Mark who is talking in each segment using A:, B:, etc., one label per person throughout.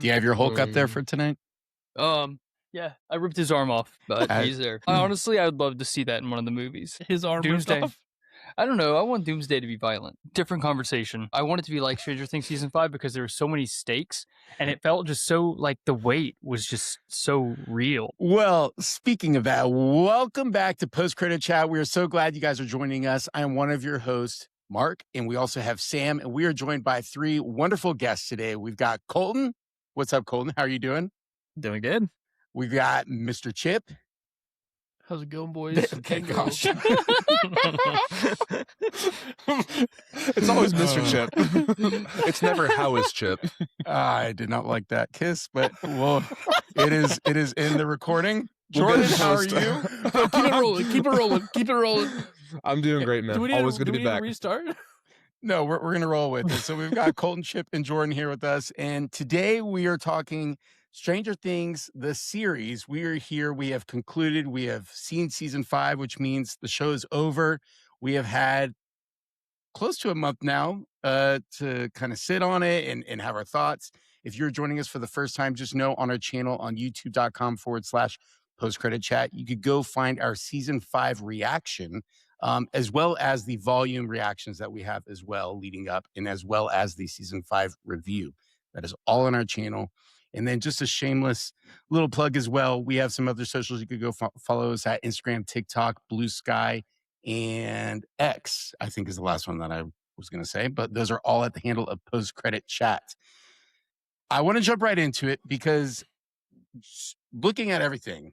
A: Do you have your Hulk up there for tonight?
B: Um, yeah, I ripped his arm off, but
A: Uh,
B: he's there. Honestly, I would love to see that in one of the movies.
C: His arm ripped
B: Doomsday.
C: off?
B: I don't know. I want Doomsday to be violent. Different conversation. I want it to be like Stranger Things season 5 because there were so many stakes, and it felt just so like the weight was just so real.
A: Well, speaking of that, welcome back to Post Credit Chat. We are so glad you guys are joining us. I am one of your hosts, Mark, and we also have Sam, and we are joined by 3 wonderful guests today. We've got Colton. What's up, Colton? How are you doing?
B: Doing good.
A: We've got Mr. Chip.
C: How's it going, boys?
A: Thank gosh.
D: It's always Mr. Chip. It's never how is Chip.
A: I did not like that kiss, but well, it is in the recording. Jordan, how are you?
C: Keep it rolling. Keep it rolling. Keep it rolling.
D: I'm doing great, man. Always good to be back.
C: Restart?
A: No, we're going to roll with it. So we've got Colton, Chip, and Jordan here with us. And today we are talking Stranger Things, the series. We are here. We have concluded. We have seen season 5, which means the show is over. We have had close to a month now to kind of sit on it and have our thoughts. If you're joining us for the first time, just know on our channel on youtube.com/postcredit chat, you could go find our season 5 reaction, as well as the volume reactions that we have as well leading up, and as well as the season 5 review. That is all on our channel. And then just a shameless little plug as well. We have some other socials. You could go follow us at Instagram, TikTok, Blue Sky, and X, I think is the last one that I was going to say. But those are all at the handle of Post Credit Chat. I want to jump right into it because looking at everything,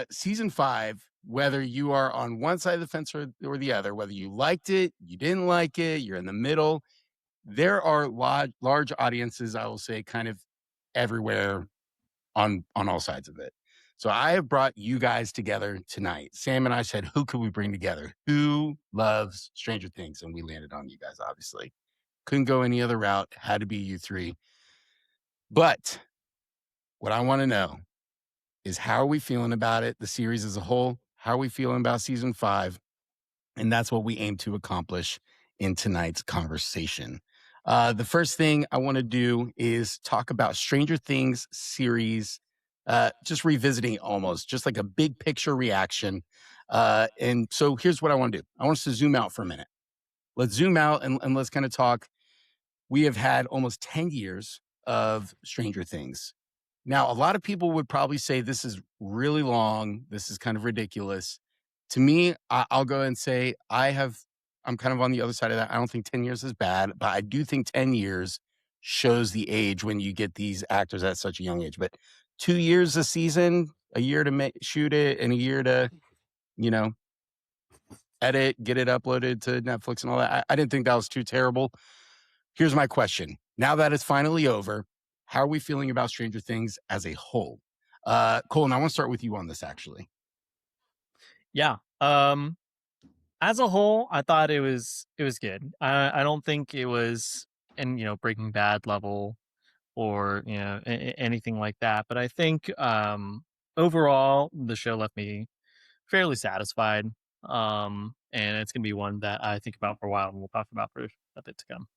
A: season 5, whether you are on one side of the fence or the other, whether you liked it, you didn't like it, you're in the middle, there are large audiences, I will say, kind of everywhere on all sides of it. So I have brought you guys together tonight. Sam and I said, who could we bring together? Who loves Stranger Things? And we landed on you guys, obviously. Couldn't go any other route. Had to be you 3. But what I want to know is, how are we feeling about it, the series as a whole? How are we feeling about season 5? And that's what we aim to accomplish in tonight's conversation. The first thing I want to do is talk about Stranger Things series, just revisiting almost, just like a big picture reaction. And so here's what I want to do. I want us to zoom out for a minute. Let's zoom out and let's kind of talk. We have had almost 10 years of Stranger Things. Now, a lot of people would probably say this is really long. This is kind of ridiculous. To me, I'll go and say I'm kind of on the other side of that. I don't think 10 years is bad, but I do think 10 years shows the age when you get these actors at such a young age. But 2 years a season, a year to shoot it, and a year to, edit, get it uploaded to Netflix and all that. I didn't think that was too terrible. Here's my question. Now that it's finally over, how are we feeling about Stranger Things as a whole? Colin, I want to start with you on this, actually.
E: Yeah. As a whole, I thought it was good. I don't think it was Breaking Bad level or anything like that. But I think overall the show left me fairly satisfied. And it's gonna be one that I think about for a while, and we'll talk about for a bit to come.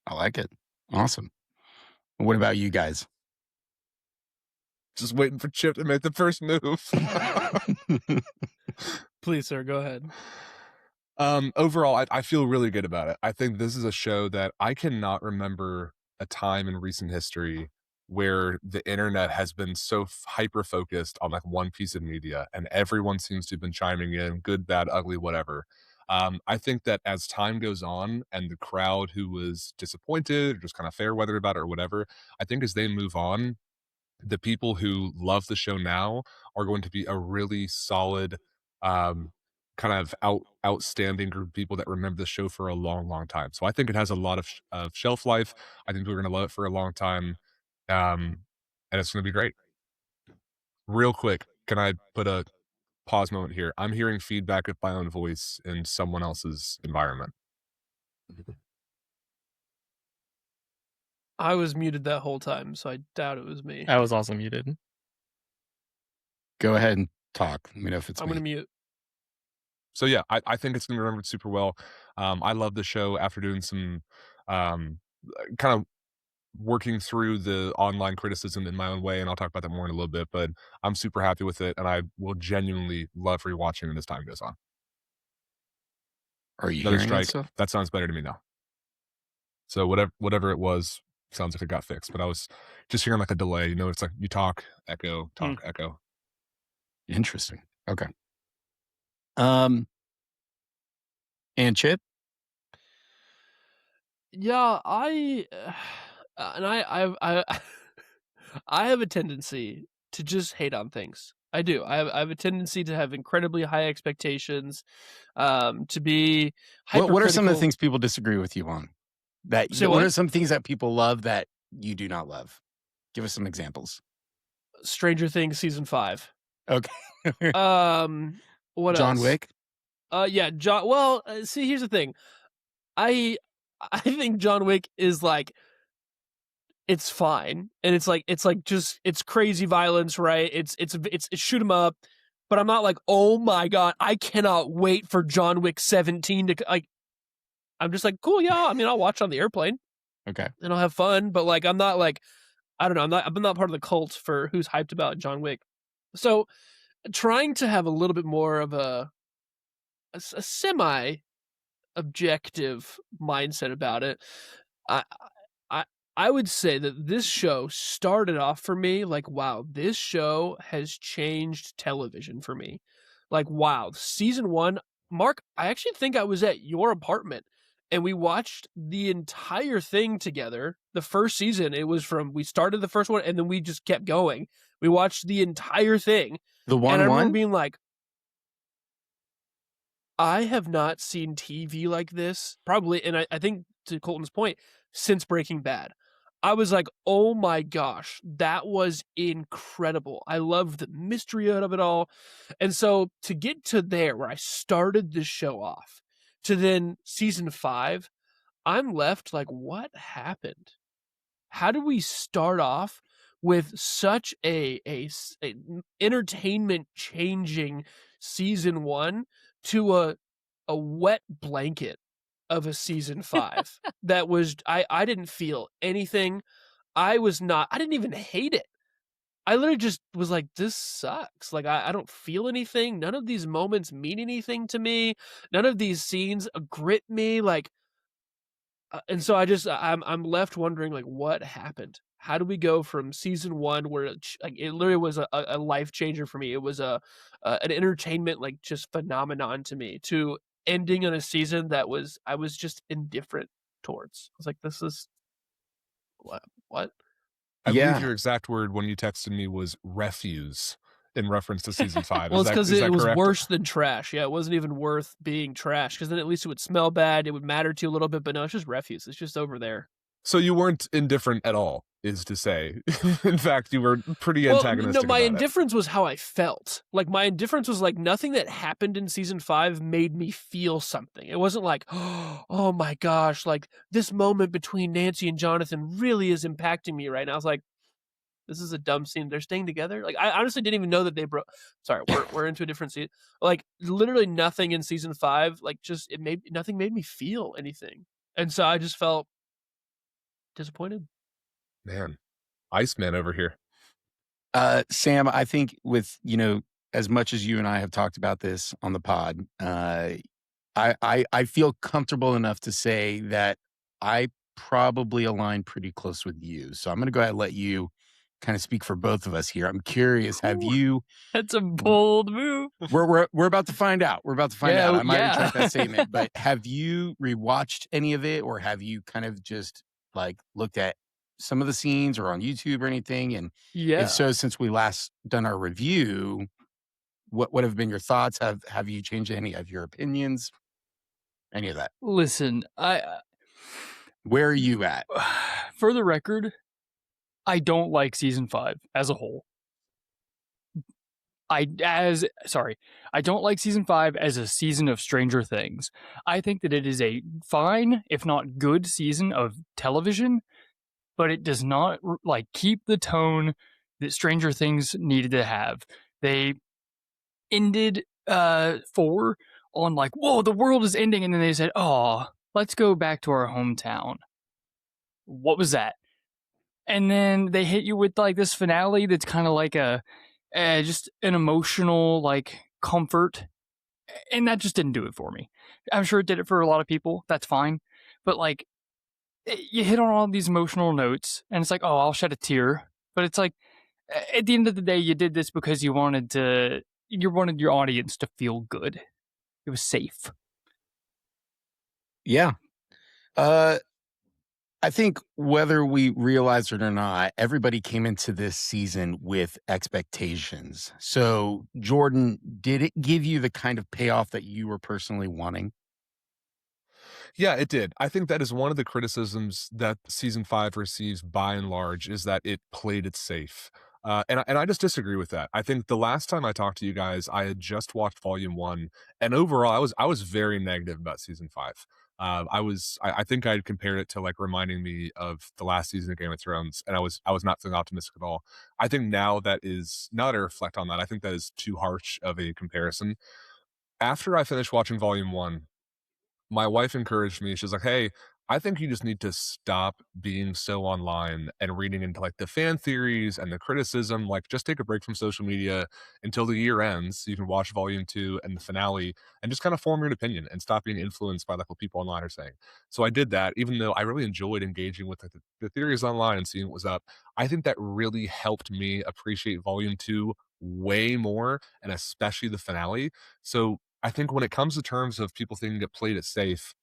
A: I like it. Awesome. What about you guys?
D: Just waiting for Chip to make the first move.
C: Please, sir, go ahead.
D: Overall, I feel really good about it. I think this is a show that I cannot remember a time in recent history where the internet has been so hyper-focused on like one piece of media, and everyone seems to have been chiming in, good, bad, ugly, whatever. I think that as time goes on and the crowd who was disappointed or just kind of fair weather about it or whatever, I think as they move on, the people who love the show now are going to be a really solid, kind of outstanding group of people that remember the show for a long, long time. So I think it has a lot of shelf life. I think we're going to love it for a long time. And it's going to be great. Real quick, can I put a pause moment here? I'm hearing feedback of my own voice in someone else's environment.
C: I was muted that whole time, so I doubt it was me.
E: I was also muted.
A: Go ahead and talk. Let me know if it's
C: I'm going to mute.
D: So yeah, I think it's going to be remembered super well. I love the show after doing some kind of working through the online criticism in my own way, and I'll talk about that more in a little bit, but I'm super happy with it, and I will genuinely love rewatching it as time goes on.
A: Are you
D: Another
A: hearing that
D: strike.
A: stuff?
D: That sounds better to me now. So whatever it was, sounds like it got fixed, but I was just hearing like a delay. You know, it's like you talk, echo, talk, echo.
A: Interesting. Okay. And Chip?
C: Yeah, I I have a tendency to just hate on things. I do. I have a tendency to have incredibly high expectations, to be
A: What are some of the
C: hypercritical.
A: things people disagree with you on?
C: Say
A: What
C: what?
A: are some things that people love that you do not love? Give us some examples.
C: Stranger Things season 5.
A: Okay.
C: What
A: John
C: else?
A: Wick?
C: Yeah, John. Well, see, here's the thing. I I think John Wick is like, it's fine, and it's like just it's crazy violence, right? It's shoot 'em up, but I'm not like, oh my god, I cannot wait for John Wick 17 to like. I'm just like, cool, yeah. I mean, I'll watch on the airplane
A: Okay.
C: and I'll have fun, but like, I'm not like, I don't know, I'm not part of the cult for who's hyped about John Wick. So trying to have a little bit more of a semi objective mindset about it, I I I would say that this show started off for me like, wow, this show has changed television for me. Like, wow, season 1, Mark, I actually think I was at your apartment and we watched the entire thing together. The first season, it was from we started the first one and then we just kept going. We watched the entire thing.
A: The
C: And I remember
A: one?
C: being like, I have not seen TV like this, probably, and I think to Colton's point, since Breaking Bad. I was like, oh my gosh, that was incredible. I loved the mystery out of it all. And so to get to there where I started this show off, to then season 5, I'm left like, what happened? How do we start off with such a entertainment changing season 1 to a wet blanket of a season 5 that was I didn't feel anything. I didn't even hate it. I literally just was like, this sucks. Like, I don't feel anything. None of these moments mean anything to me. None of these scenes grip me. Like, and so I'm left wondering, like, what happened? How do we go from season 1 where like it literally was a life changer for me? It was an entertainment like just phenomenon to me, to ending on a season that I was just indifferent towards. I was like, this is what?
D: I
A: Yeah.
D: believe your exact word when you texted me was refuse in reference to season 5.
C: Well,
D: Is
C: it's
D: that,
C: because
D: is
C: it
D: that
C: was
D: correct?
C: worse than trash. Yeah, it wasn't even worth being trash because then at least it would smell bad. It would matter to you a little bit, but no, it's just refuse. It's just over there.
D: So you weren't indifferent at all, is to say. In fact, you were pretty
C: Well,
D: antagonistic
C: no, my
D: about it.
C: indifference was how I felt. Like, my indifference was like nothing that happened in season 5 made me feel something. It wasn't like, oh my gosh, like this moment between Nancy and Jonathan really is impacting me right now. I was like, this is a dumb scene. They're staying together. Like, I honestly didn't even know that they broke. Sorry, we're into a different scene. Like, literally nothing in season 5. Like, just nothing made me feel anything, and so I just felt disappointed.
D: Man, Iceman over here.
A: Sam, I think with, as much as you and I have talked about this on the pod, I feel comfortable enough to say that I probably align pretty close with you. So I'm going to go ahead and let you kind of speak for both of us here. I'm curious, have you?
B: That's a bold move.
A: We're about to find out. We're about to find
B: Yeah,
A: out. I might
B: yeah.
A: retract that statement, but have you rewatched any of it, or have you kind of just like looked at some of the scenes or on YouTube or anything? And
C: Yeah.
A: if so, since we last done our review, what have been your thoughts? Have you changed any of your opinions? Any of that?
B: Listen,
A: Where are you at?
B: for the record, I don't like season 5 as a whole. I don't like season 5 as a season of Stranger Things. I think that it is a fine, if not good, season of television, but it does not like keep the tone that Stranger Things needed to have. They ended 4 on like, whoa, the world is ending, and then they said, oh, let's go back to our hometown. What was that? and then they hit you with like this finale that's kind of like a just an emotional like comfort, and that just didn't do it for me. I'm sure it did it for a lot of people. That's fine, but like you hit on all these emotional notes, and it's like, oh, I'll shed a tear, but it's like at the end of the day, you did this because you wanted your audience to feel good. It was safe.
A: Yeah. I think whether we realize it or not, everybody came into this season with expectations. So, Jordan, did it give you the kind of payoff that you were personally wanting?
D: Yeah, it did. I think that is one of the criticisms that season 5 receives by and large is that it played it safe. And I just disagree with that. I think the last time I talked to you guys, I had just watched volume 1, and overall I was very negative about season 5. I think I had compared it to like reminding me of the last season of Game of Thrones, and I was not feeling optimistic at all. I think now that I reflect on that, I think that is too harsh of a comparison. After I finished watching volume 1, my wife encouraged me. She's like, "Hey, I think you just need to stop being so online and reading into like the fan theories and the criticism. Like, just take a break from social media until the year ends so you can watch volume 2 and the finale and just kind of form your own opinion and stop being influenced by like what people online are saying." So I did that, even though I really enjoyed engaging with like, the theories online and seeing what was up. I think that really helped me appreciate volume 2 way more, and especially the finale. So I think when it comes to terms of people thinking it played it safe,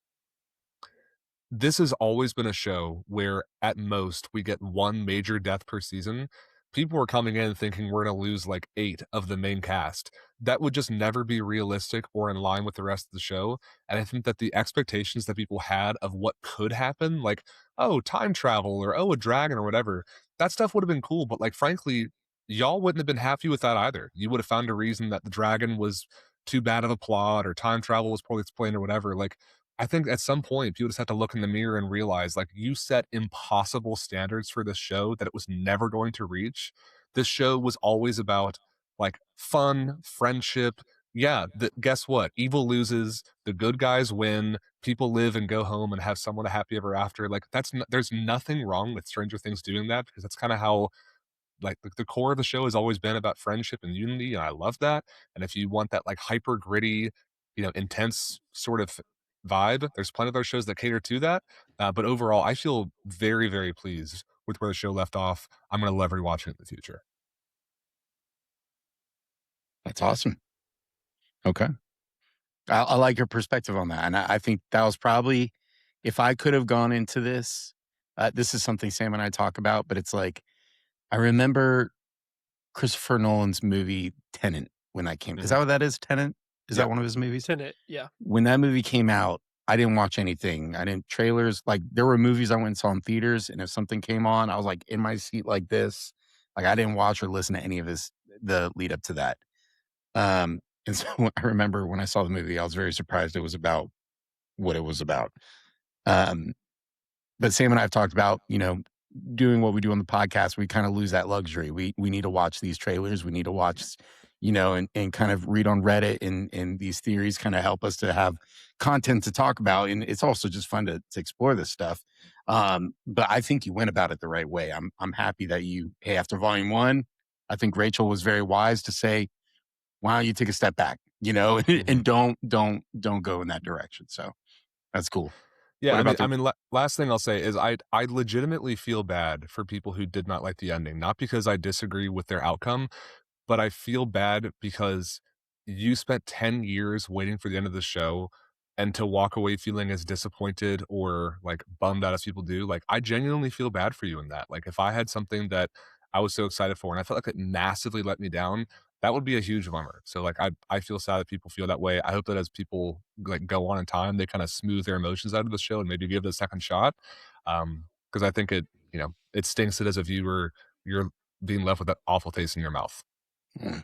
D: this has always been a show where, at most, we get one major death per season. People are coming in thinking we're gonna lose, like, 8 of the main cast. That would just never be realistic or in line with the rest of the show, and I think that the expectations that people had of what could happen, like, "Oh, time travel," or, "Oh, a dragon," or whatever, that stuff would've been cool, but, like, frankly, y'all wouldn't have been happy with that either. You would've found a reason that the dragon was too bad of a plot or time travel was poorly explained or whatever. Like, I think at some point people just have to look in the mirror and realize like you set impossible standards for this show that it was never going to reach. This show was always about like fun, friendship. Yeah, guess what? Evil loses, the good guys win, people live and go home and have someone a happy ever after. Like there's nothing wrong with Stranger Things doing that because that's kind of how like the core of the show has always been about friendship and unity, and I love that. And if you want that like hyper gritty, intense sort of vibe, there's plenty of those shows that cater to that. But overall, I feel very, very pleased with where the show left off. I'm going to love rewatching it in the future.
A: That's awesome. Okay. I like your perspective on that. And I think that was probably, if I could have gone into this, this is something Sam and I talk about, but it's like, I remember Christopher Nolan's movie Tenet when that came. Is that what that is? Tenet? Is that one of his movies?
C: Tenet, yeah.
A: When that movie came out, I didn't watch anything. I didn't trailers. Like there were movies I went and saw in theaters, and if something came on, I was like in my seat like this. Like I didn't watch or listen to any of the lead up to that. And so I remember when I saw the movie, I was very surprised it was about what it was about. Um, but Sam and I have talked about, doing what we do on the podcast. We kind of lose that luxury. We need to watch these trailers. We need to watch, and kind of read on Reddit and these theories kind of help us to have content to talk about. And it's also just fun to explore this stuff. But I think you went about it the right way. I'm happy that hey, after volume 1, I think Rachel was very wise to say, why don't you take a step back, and don't go in that direction. So that's cool.
D: Yeah,
A: What about
D: last thing I'll say is I legitimately feel bad for people who did not like the ending, not because I disagree with their outcome, but I feel bad because you spent 10 years waiting for the end of the show and to walk away feeling as disappointed or like bummed out as people do. Like I genuinely feel bad for you in that. Like if I had something that I was so excited for and I felt like it massively let me down, that would be a huge bummer. So like I feel sad that people feel that way. I hope that as people like go on in time, they kind of smooth their emotions out of the show and maybe give it a second shot. Because I think it stinks that as a viewer, you're being left with that awful taste in your mouth.
A: Mm.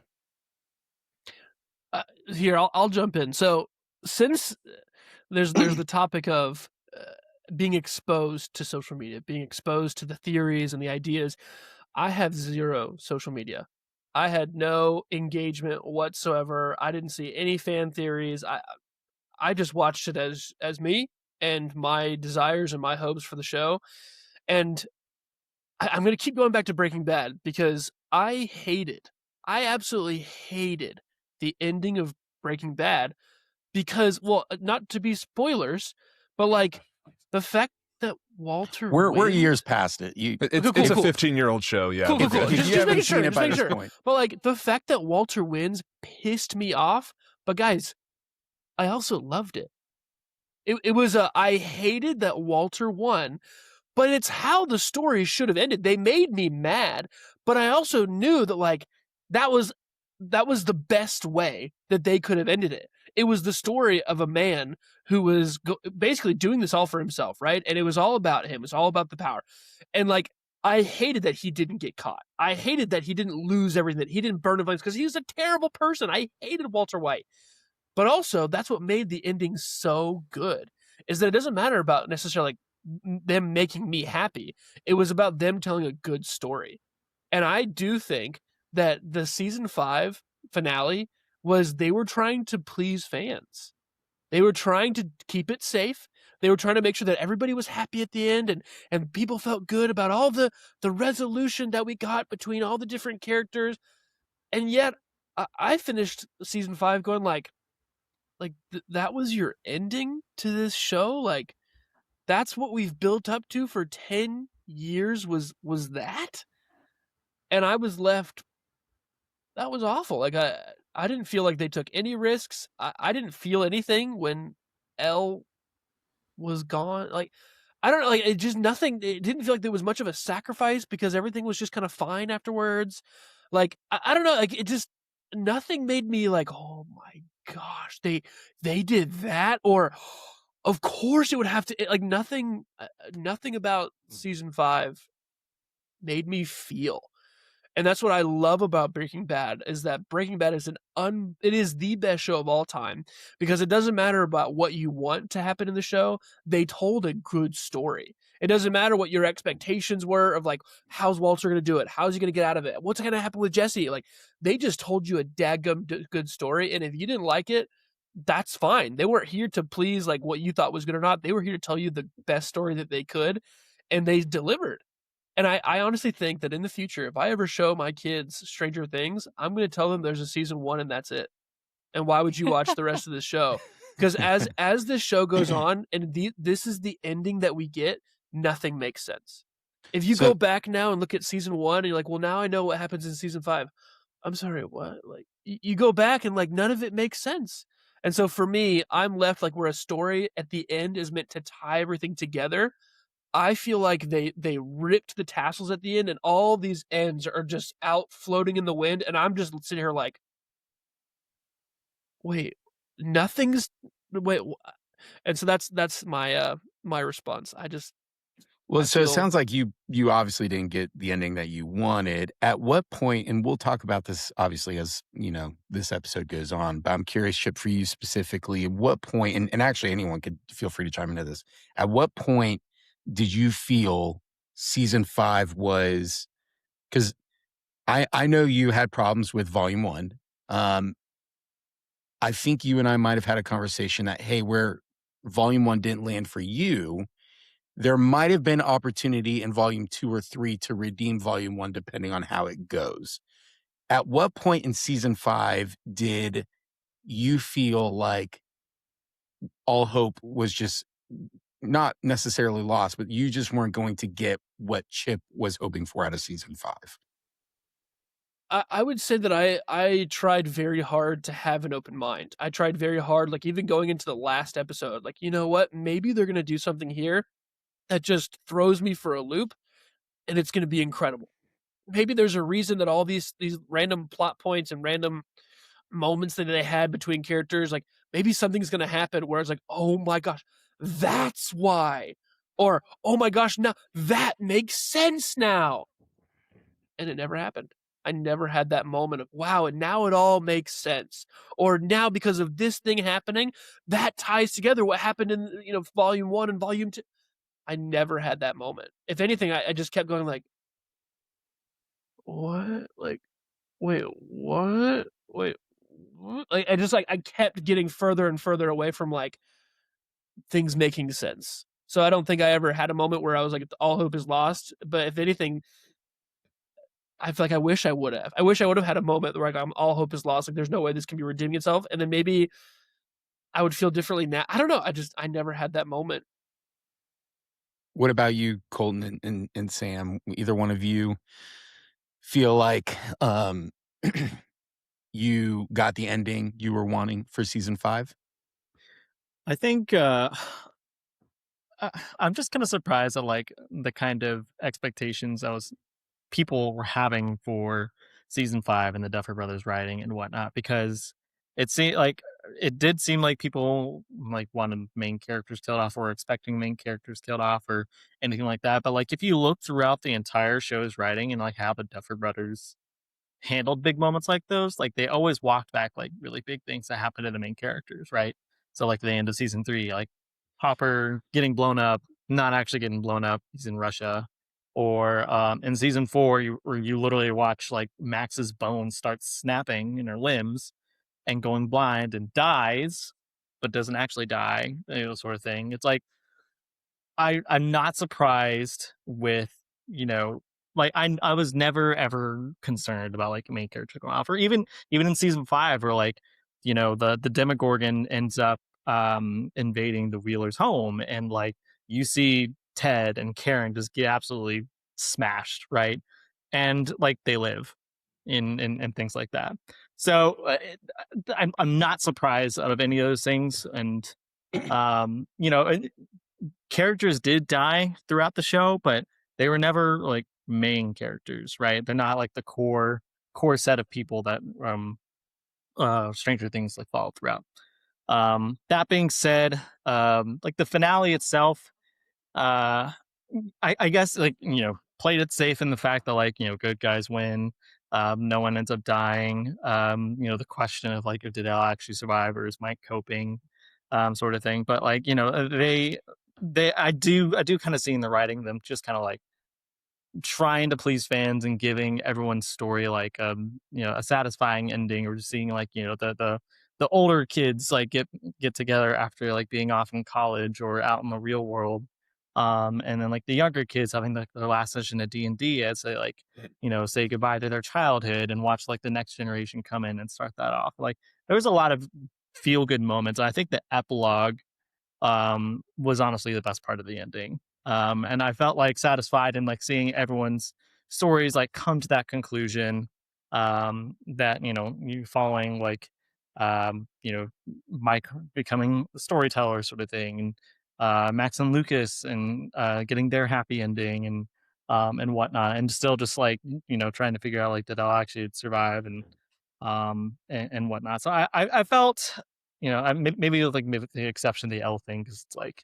C: Here, I'll jump in. So since there's the topic of being exposed to social media, being exposed to the theories and the ideas, I have zero social media. I had no engagement whatsoever. I didn't see any fan theories. I just watched it as me and my desires and my hopes for the show. And I'm going to keep going back to Breaking Bad because I absolutely hated the ending of Breaking Bad because, well, not to be spoilers, but like the fact that Walter
A: We're
C: wins.
A: years past it.
D: It's
C: Cool,
D: a
C: cool.
D: 15-year-old show. Yeah.
C: Cool.
A: If you
C: Just
A: haven't
C: making
A: seen
C: sure.
A: it
C: Just
A: by
C: making
A: this
C: sure.
A: point.
C: But like the fact that Walter wins pissed me off. But guys, I also loved it. It was I hated that Walter won, but it's how the story should have ended. They made me mad, but I also knew that like that was the best way that they could have ended it. It was the story of a man who was basically doing this all for himself, right? And it was all about him. It was all about the power. And like I hated that he didn't get caught. I hated that he didn't lose everything, that he didn't burn in flames because he was a terrible person. I hated Walter White. But also, that's what made the ending so good, is that it doesn't matter about necessarily like them making me happy. It was about them telling a good story. And I do think that the season 5 finale was they were trying to please fans. They were trying to keep it safe. They were trying to make sure that everybody was happy at the end and people felt good about all the resolution that we got between all the different characters. And yet I finished season 5 going like that was your ending to this show? Like that's what we've built up to for 10 years was that? And I was left, that was awful. Like I didn't feel like they took any risks. I didn't feel anything when Elle was gone. Like I don't know, like it just nothing, it didn't feel like there was much of a sacrifice because everything was just kind of fine afterwards. Like I don't know, like it just nothing made me like, oh my gosh, they did that, or of course it would have to, like nothing about season 5 made me feel. And that's what I love about Breaking Bad, is that Breaking Bad is it is the best show of all time because it doesn't matter about what you want to happen in the show. They told a good story. It doesn't matter what your expectations were of like, how's Walter going to do it? How's he going to get out of it? What's going to happen with Jesse? Like they just told you a dadgum good story. And if you didn't like it, that's fine. They weren't here to please like what you thought was good or not. They were here to tell you the best story that they could, and they delivered. And I honestly think that in the future, if I ever show my kids Stranger Things, I'm going to tell them there's a season 1 and that's it. And why would you watch the rest of the show? Because as this show goes on, and this is the ending that we get, nothing makes sense. If you go back now and look at season 1, and you're like, well, now I know what happens in season 5. I'm sorry, what? Like you go back and like none of it makes sense. And so for me, I'm left like where a story at the end is meant to tie everything together. I feel like they ripped the tassels at the end, and all these ends are just out floating in the wind, and I'm just sitting here like, wait, wait, and so that's my my response.
A: Well, so it sounds like you obviously didn't get the ending that you wanted. At what point, and we'll talk about this obviously as this episode goes on, but I'm curious, Chip, for you specifically, at what point, and actually anyone could feel free to chime into this, at what point did you feel season 5 was, because I know you had problems with volume 1. I think you and I might have had a conversation that, hey, where volume 1 didn't land for you, there might have been opportunity in volume 2 or 3 to redeem volume 1, depending on how it goes. At what point in season 5 did you feel like all hope was just not necessarily lost, but you just weren't going to get what Chip was hoping for out of season 5?
C: I would say that I tried very hard to have an open mind. I tried very hard, like even going into the last episode, like, you know what, maybe they're going to do something here that just throws me for a loop, and it's going to be incredible. Maybe there's a reason that all these random plot points and random moments that they had between characters, like maybe something's going to happen where it's like, oh my gosh, that's why. Or, oh my gosh, now that makes sense now. And it never happened. I never had that moment of, wow, and now it all makes sense. Or now because of this thing happening, that ties together what happened in, volume 1 and volume 2. I never had that moment. If anything, I just kept going like, what? Like, wait, what? Wait, what? Like, I kept getting further and further away from like things making sense. So I don't think I ever had a moment where I was like, all hope is lost. But if anything, I feel like I wish I would have. I wish I would have had a moment where like, all hope is lost. Like there's no way this can be redeeming itself. And then maybe I would feel differently now. I don't know. I never had that moment.
A: What about you, Colton and Sam? Either one of you feel like you got the ending you were wanting for season 5?
E: I think I'm just kind of surprised at like the kind of expectations people were having for season 5 and the Duffer Brothers writing and whatnot, because it did seem like people like wanted main characters killed off or expecting main characters killed off or anything like that. But like if you look throughout the entire show's writing and like how the Duffer Brothers handled big moments like those, like they always walked back like really big things that happened to the main characters, right? So like the end of season 3, like Hopper getting blown up, not actually getting blown up, he's in Russia. Or in season 4, you literally watch like Max's bones start snapping in her limbs and going blind and dies, but doesn't actually die, sort of thing. It's like I'm not surprised with, like I was never ever concerned about like main character going off, or even in season 5 where like, the Demogorgon ends up invading the Wheelers' home, and like you see Ted and Karen just get absolutely smashed, right? And like they live in things like that. So I'm not surprised out of any of those things. And characters did die throughout the show, but they were never like main characters, right? They're not like the core set of people that Stranger Things like follow throughout. That being said, like the finale itself, I guess like, played it safe in the fact that like, good guys win. No one ends up dying. The question of like, did Elle actually survive, or is Mike coping, sort of thing. But like, I do kind of see in the writing them just kind of like trying to please fans and giving everyone's story like a satisfying ending, or just seeing like, the older kids like get together after like being off in college or out in the real world, and then like the younger kids having like their last session at D&D as they like, say goodbye to their childhood and watch like the next generation come in and start that off. Like there was a lot of feel good moments. I think the epilogue was honestly the best part of the ending. And I felt like satisfied in like seeing everyone's stories like come to that conclusion, that, you following like, Mike becoming the storyteller sort of thing, and Max and Lucas and getting their happy ending and whatnot, and still just like, trying to figure out like did I actually survive and whatnot. So I felt, maybe like maybe the exception to the L thing, because it's like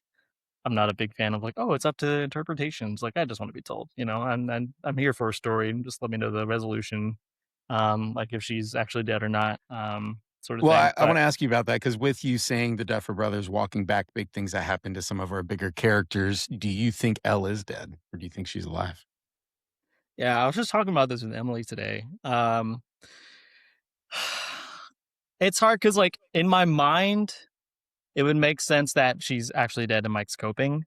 E: I'm not a big fan of like, oh, it's up to interpretations. Like I just want to be told, I'm here for a story, and just let me know the resolution, like if she's actually dead or not, sort of
A: Well,
E: thing.
A: I want to ask you about that, because with you saying the Duffer Brothers walking back big things that happened to some of our bigger characters, do you think Elle is dead, or do you think she's alive?
E: Yeah, I was just talking about this with Emily today. It's hard because like in my mind, it would make sense that she's actually dead and Mike's coping,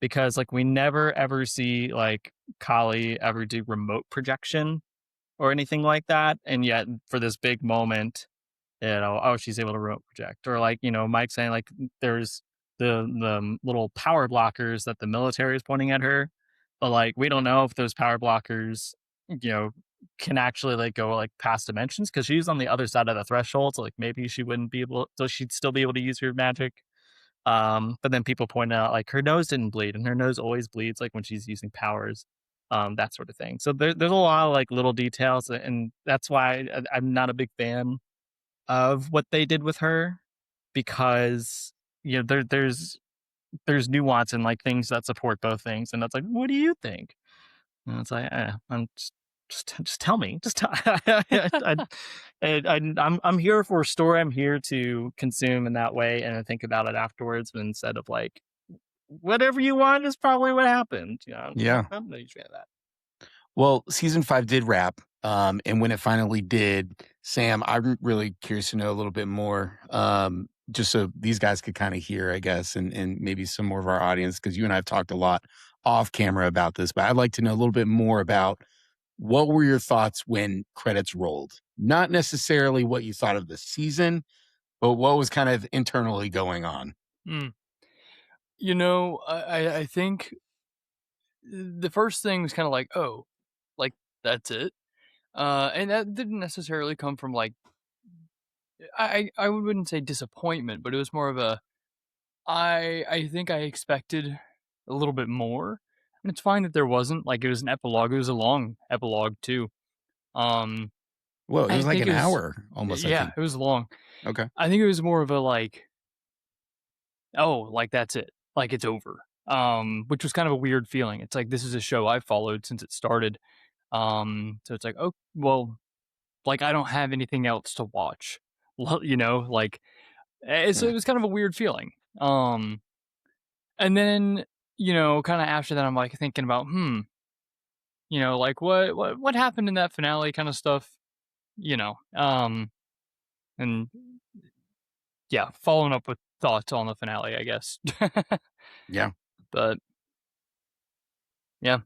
E: because like we never ever see like Kali ever do remote projection or anything like that, and yet for this big moment, oh, she's able to remote project, or like, Mike saying like there's the little power blockers that the military is pointing at her, but like we don't know if those power blockers, can actually like go like past dimensions, because she's on the other side of the threshold, so like maybe she wouldn't be able, so she'd still be able to use her magic. But then people point out like her nose didn't bleed, and her nose always bleeds like when she's using powers, that sort of thing. So there's a lot of like little details, and that's why I'm not a big fan of what they did with her, because there's nuance and like things that support both things, and that's like, what do you think? And it's like, I'm just tell me, just tell. I'm here for a story. I'm here to consume in that way and think about it afterwards, instead of like whatever you want is probably what happened.
A: Yeah.
E: I'm not a huge fan of that.
A: Well, season 5 did wrap. And when it finally did, Sam, I'm really curious to know a little bit more. just so these guys could kind of hear, I guess, and maybe some more of our audience, because you and I have talked a lot off camera about this, but I'd like to know a little bit more about what were your thoughts when credits rolled? Not necessarily what you thought of the season, but what was kind of internally going on.
B: Mm. You know, I think the first thing was kind of like, oh, like that's it. And that didn't necessarily come from like I wouldn't say disappointment, but it was more of a I think I expected a little bit more. And it's fine that there wasn't. Like it was an epilogue. It was a long epilogue too. Um
A: Whoa, it
B: I
A: was like
B: think
A: an
B: it was
A: hour almost, I
B: yeah,
A: think.
B: it was long.
A: Okay.
B: I think it was more of a like, oh, like that's it. Like it's over. Which was kind of a weird feeling. It's like this is a show I've followed since it started. So it's like, oh well, like I don't have anything else to watch. Well, you know, like so
A: Yeah.
B: it was kind of a weird feeling. And then, you know, kind of after that I'm like thinking about, you know, like what happened in that finale kind of stuff, you know. And yeah, following up with thoughts on the finale, I guess.
A: Yeah.
B: But yeah.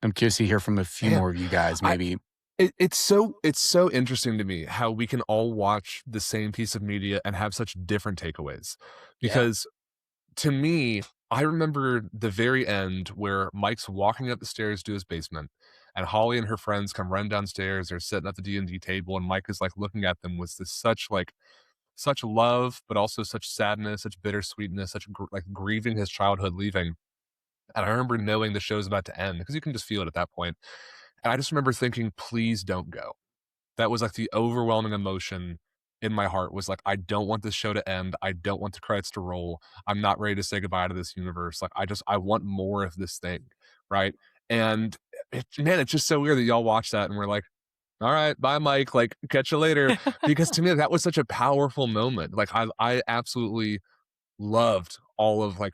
A: I'm curious to hear from a few
D: Yeah.
A: more of you guys, maybe.
D: It's so interesting to me how we can all watch the same piece of media and have such different takeaways. Because to me, I remember the very end where Mike's walking up the stairs to his basement, and Holly and her friends come run downstairs. They're sitting at the D&D table, and Mike is like looking at them with this such love, but also such sadness, such bittersweetness, such like grieving his childhood leaving. And I remember knowing the show's about to end because you can just feel it at that point. And I just remember thinking, please don't go. That was like the overwhelming emotion in my heart was like, I don't want this show to end. I don't want the credits to roll. I'm not ready to say goodbye to this universe. Like, I want more of this thing. Right. And man, it's just so weird that y'all watch that and we're like, all right, bye, Mike. Like, catch you later. Because to me, that was such a powerful moment. Like, I absolutely loved all of like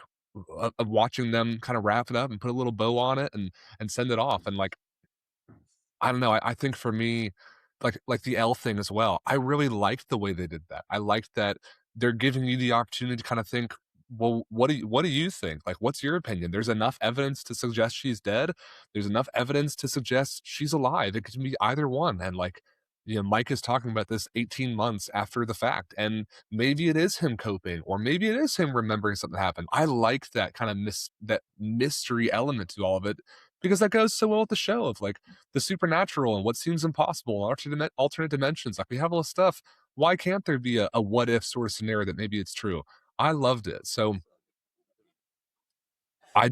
D: of watching them kind of wrap it up and put a little bow on it and send it off. And like, I don't know. I think for me, like the L thing as well. I really liked the way they did that. I liked that they're giving you the opportunity to kind of think, well, what do you think? Like, what's your opinion? There's enough evidence to suggest she's dead. There's enough evidence to suggest she's alive. It could be either one. And like, you know, Mike is talking about this 18 months after the fact, and maybe it is him coping, or maybe it is him remembering something happened. I like that kind of that mystery element to all of it because that goes so well with the show of like the supernatural and what seems impossible, alternate dimensions. Like we have all this stuff. Why can't there be a what if sort of scenario that maybe it's true? I loved it. So I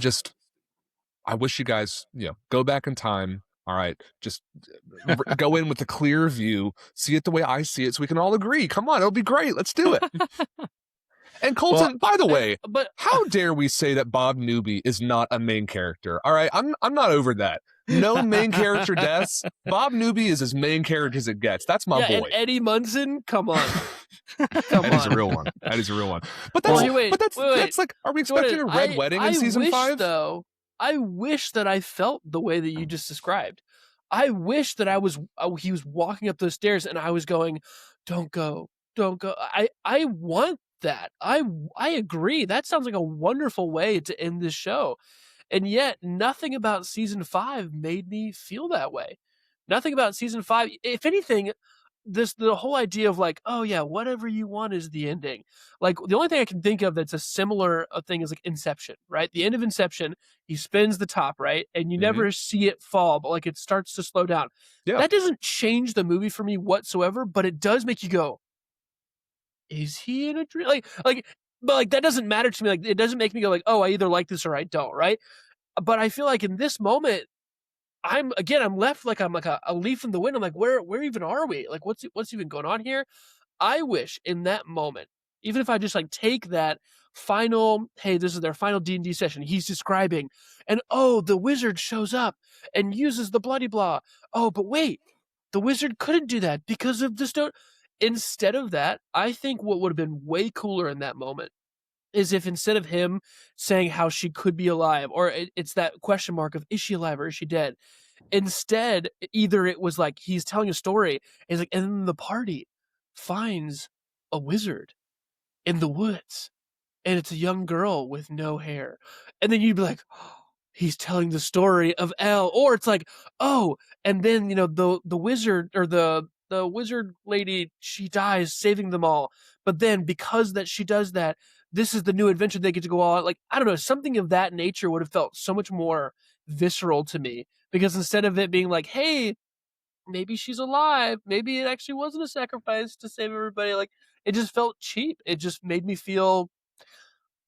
D: wish you guys, you know, go back in time. All right, just go in with a clear view, see it the way I see it, so we can all agree. Come on, it'll be great. Let's do it. And Colton, by the way,
C: But
D: how dare we say that Bob Newby is not a main character? All right, I'm not over that. No main character deaths. Bob Newby is as main character as it gets. That's my boy.
C: and Eddie Munson, come on. Come
D: That is a
C: on.
D: real one. That is a real one. But that's
C: Well, wait,
D: that's like, are we expecting
C: Jordan,
D: a red wedding in
C: I
D: season
C: wish,
D: 5?
C: Though, I wish that I felt the way that you just described. I wish that he was walking up those stairs and I was going, "Don't go, don't go." I want that. I agree. That sounds like a wonderful way to end this show. And yet, nothing about season 5 made me feel that way. Nothing about season 5. If anything, the whole idea of like, oh yeah, whatever you want is the ending. Like the only thing I can think of that's a similar thing is like Inception, right? The end of Inception, he spins the top, right, and you never see it fall, but like it starts to slow down.
D: Yeah.
C: That doesn't change the movie for me whatsoever, but it does make you go, is he in a dream? But like that doesn't matter to me. Like it doesn't make me go like, oh, I either like this or I don't, right? But I feel like in this moment, I'm left like I'm like a leaf in the wind. I'm like, where even are we? Like, what's even going on here? I wish in that moment, even if I just like take that final, hey, this is their final D&D session. He's describing, and oh, the wizard shows up and uses the bloody blah. Oh, but wait, the wizard couldn't do that because of the stone. Instead of that, I think what would have been way cooler in that moment is if instead of him saying how she could be alive, or it's that question mark of is she alive or is she dead? Instead, either it was like he's telling a story, and he's like, and then the party finds a wizard in the woods, and it's a young girl with no hair. And then you'd be like, oh, he's telling the story of Elle. Or it's like, oh, and then, the wizard or the wizard lady, she dies saving them all. But then because that she does that, this is the new adventure they get to go on. Like, I don't know, something of that nature would have felt so much more visceral to me, because instead of it being like, hey, maybe she's alive, maybe it actually wasn't a sacrifice to save everybody, like, it just felt cheap. It just made me feel,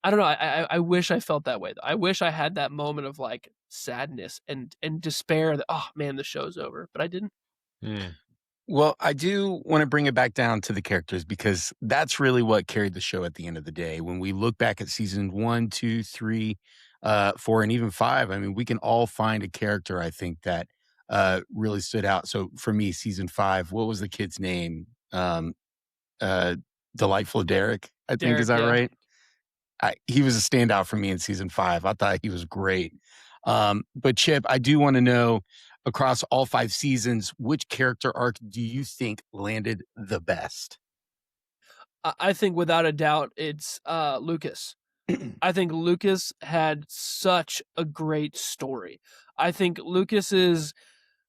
C: I don't know. I wish I felt that way though. I wish I had that moment of like sadness and despair that, oh man, the show's over. But I didn't.
A: Well, I do want to bring it back down to the characters, because that's really what carried the show at the end of the day. When we look back at season 1, 2, 3, 4, and even 5, I mean, we can all find a character, I think, that really stood out. So for me, season 5, what was the kid's name? Uh, Delightful Derek, I think.
C: Derek,
A: Is that
C: yeah.
A: right? He was a standout for me in season 5. I thought he was great. But Chip, I do want to know, across all 5 seasons, which character arc do you think landed the best?
C: I think without a doubt it's Lucas. I think Lucas had such a great story. I think Lucas is,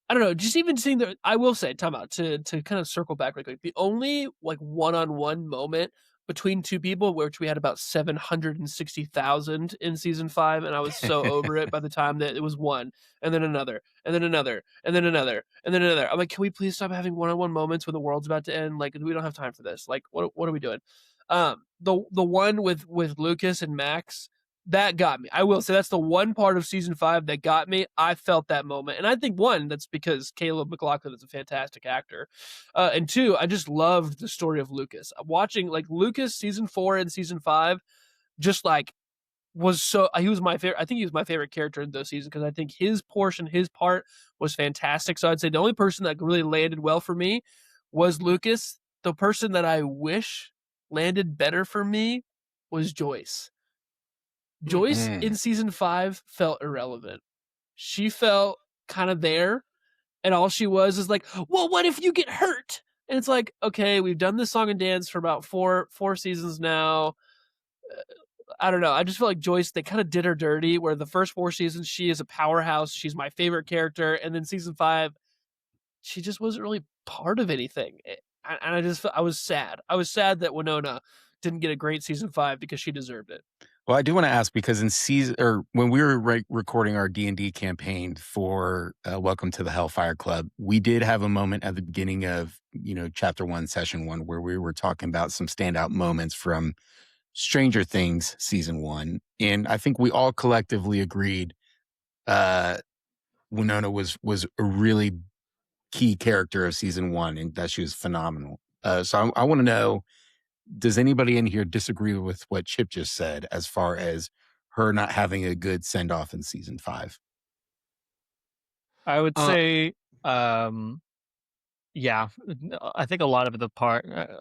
C: I don't know, just even seeing the, I will say, time out, to kind of circle back real quick. The only like one-on-one moment between two people, which we had about 760,000 in season 5, and I was so over it by the time that it was one, and then another, and then another, and then another, and then another. I'm like, can we please stop having one-on-one moments when the world's about to end? Like, we don't have time for this. Like, what are we doing? The one with Lucas and Max, that got me. I will say that's the one part of season 5 that got me. I felt that moment. And I think, one, that's because Caleb McLaughlin is a fantastic actor. And two, I just loved the story of Lucas. Watching like Lucas season 4 and season 5, just like he was my favorite. I think he was my favorite character in those seasons, because I think his part was fantastic. So I'd say the only person that really landed well for me was Lucas. The person that I wish landed better for me was Joyce. Joyce in season 5 felt irrelevant. She felt kind of there, and all she was is like, well, what if you get hurt? And it's like, okay, we've done this song and dance for about four seasons now. I don't know. I just feel like Joyce, they kind of did her dirty, where the first 4 seasons, she is a powerhouse. She's my favorite character. And then season 5, she just wasn't really part of anything. And I was sad. I was sad that Winona didn't get a great season 5, because she deserved it.
A: Well, I do want to ask, because in season, or when we were recording our D&D campaign for Welcome to the Hellfire Club, we did have a moment at the beginning of, chapter 1, session 1, where we were talking about some standout moments from Stranger Things season 1. And I think we all collectively agreed Winona was a really key character of season 1, and that she was phenomenal. So I want to know, does anybody in here disagree with what Chip just said as far as her not having a good send-off in season 5?
E: I would say, yeah, I think a lot of the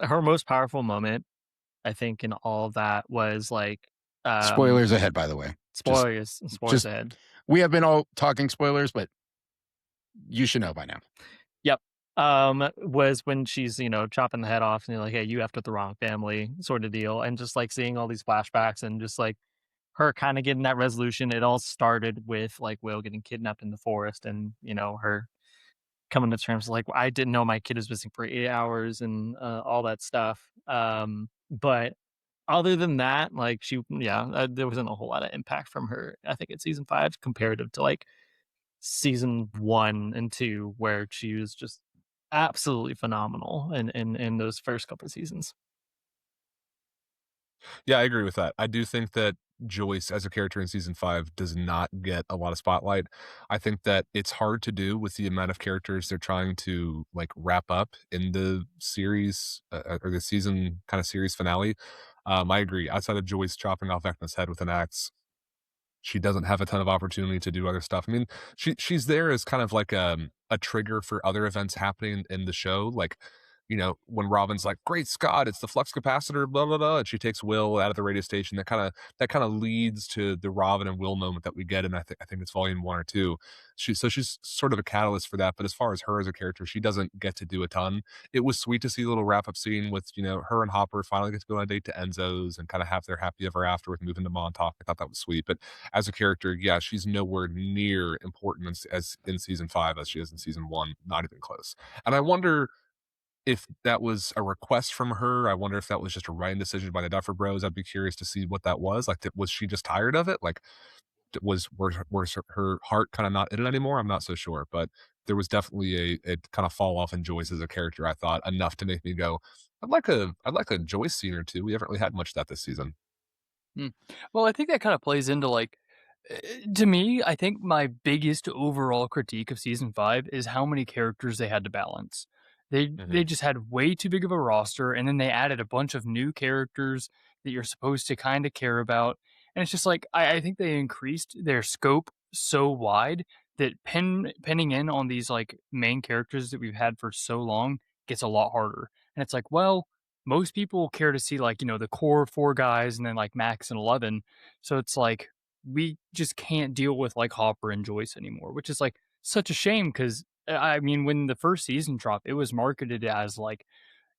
E: her most powerful moment, I think, in all of that was like,
A: spoilers ahead, by the way.
E: Spoilers ahead.
A: We have been all talking spoilers, but you should know by now.
E: Yep. Was when she's, chopping the head off, and you're like, hey, you after the wrong family sort of deal. And just like seeing all these flashbacks, and just like her kind of getting that resolution. It all started with like Will getting kidnapped in the forest, and, her coming to terms like, I didn't know my kid was missing for 8 hours, and all that stuff. But other than that, like there wasn't a whole lot of impact from her, I think, in season 5 comparative to like season 1 and 2, where she was just absolutely phenomenal in those first couple of seasons.
D: Yeah, I agree with that. I do think that Joyce as a character in season 5 does not get a lot of spotlight. I think that it's hard to do with the amount of characters they're trying to like wrap up in the series or the season kind of series finale. I agree. Outside of Joyce chopping off Vecna's head with an axe, she doesn't have a ton of opportunity to do other stuff. I mean, she's there as kind of like a trigger for other events happening in the show. Like when Robin's like, "Great Scott, it's the flux capacitor," blah blah blah, and she takes Will out of the radio station. That kind of leads to the Robin and Will moment that we get in I think it's volume 1 or 2. She's sort of a catalyst for that. But as far as her as a character, she doesn't get to do a ton. It was sweet to see a little wrap up scene with her and Hopper finally get to go on a date to Enzo's and kind of have their happy ever after with moving to Montauk. I thought that was sweet. But as a character, yeah, she's nowhere near important as in season 5 as she is in season 1. Not even close. And I wonder if that was a request from her. I wonder if that was just a writing decision by the Duffer Bros. I'd be curious to see what that was. Like, was she just tired of it? Like, was her heart kind of not in it anymore? I'm not so sure, but there was definitely a kind of fall off in Joyce as a character. I thought enough to make me go, I'd like a Joyce scene or two. We haven't really had much of that this season.
B: Well, I think that kind of plays into to me, I think my biggest overall critique of season 5 is how many characters they had to balance. They just had way too big of a roster, and then they added a bunch of new characters that you're supposed to kind of care about. And it's just like I think they increased their scope so wide that penning in on these like main characters that we've had for so long gets a lot harder. And it's like, well, most people care to see like, the core 4 guys and then like Max and 11. So it's like we just can't deal with like Hopper and Joyce anymore, which is like such a shame because I mean, when the first season dropped, it was marketed as like,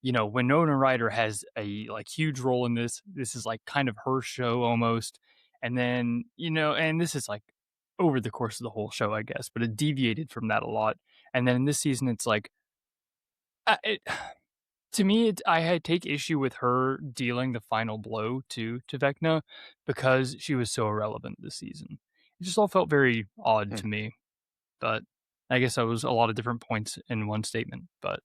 B: Winona Ryder has a like huge role in this. This is like kind of her show almost. And then, and this is like over the course of the whole show, I guess, but it deviated from that a lot. And then in this season, it's like, to me, I take issue with her dealing the final blow to Vecna because she was so irrelevant this season. It just all felt very odd to me. But I guess that was a lot of different points in one statement. But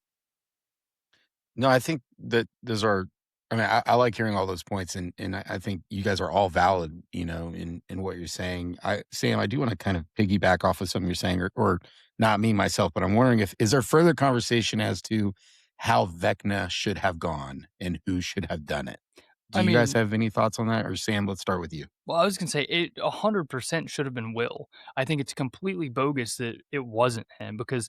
A: No, I think that those are. I mean, I like hearing all those points, and I think you guys are all valid, in what you're saying. Sam, I do want to kind of piggyback off of something you're saying, or not me myself, but I'm wondering is there further conversation as to how Vecna should have gone and who should have done it? Do you guys have any thoughts on that? Or Sam, let's start with you.
B: Well, I was going to say it 100% should have been Will. I think it's completely bogus that it wasn't him because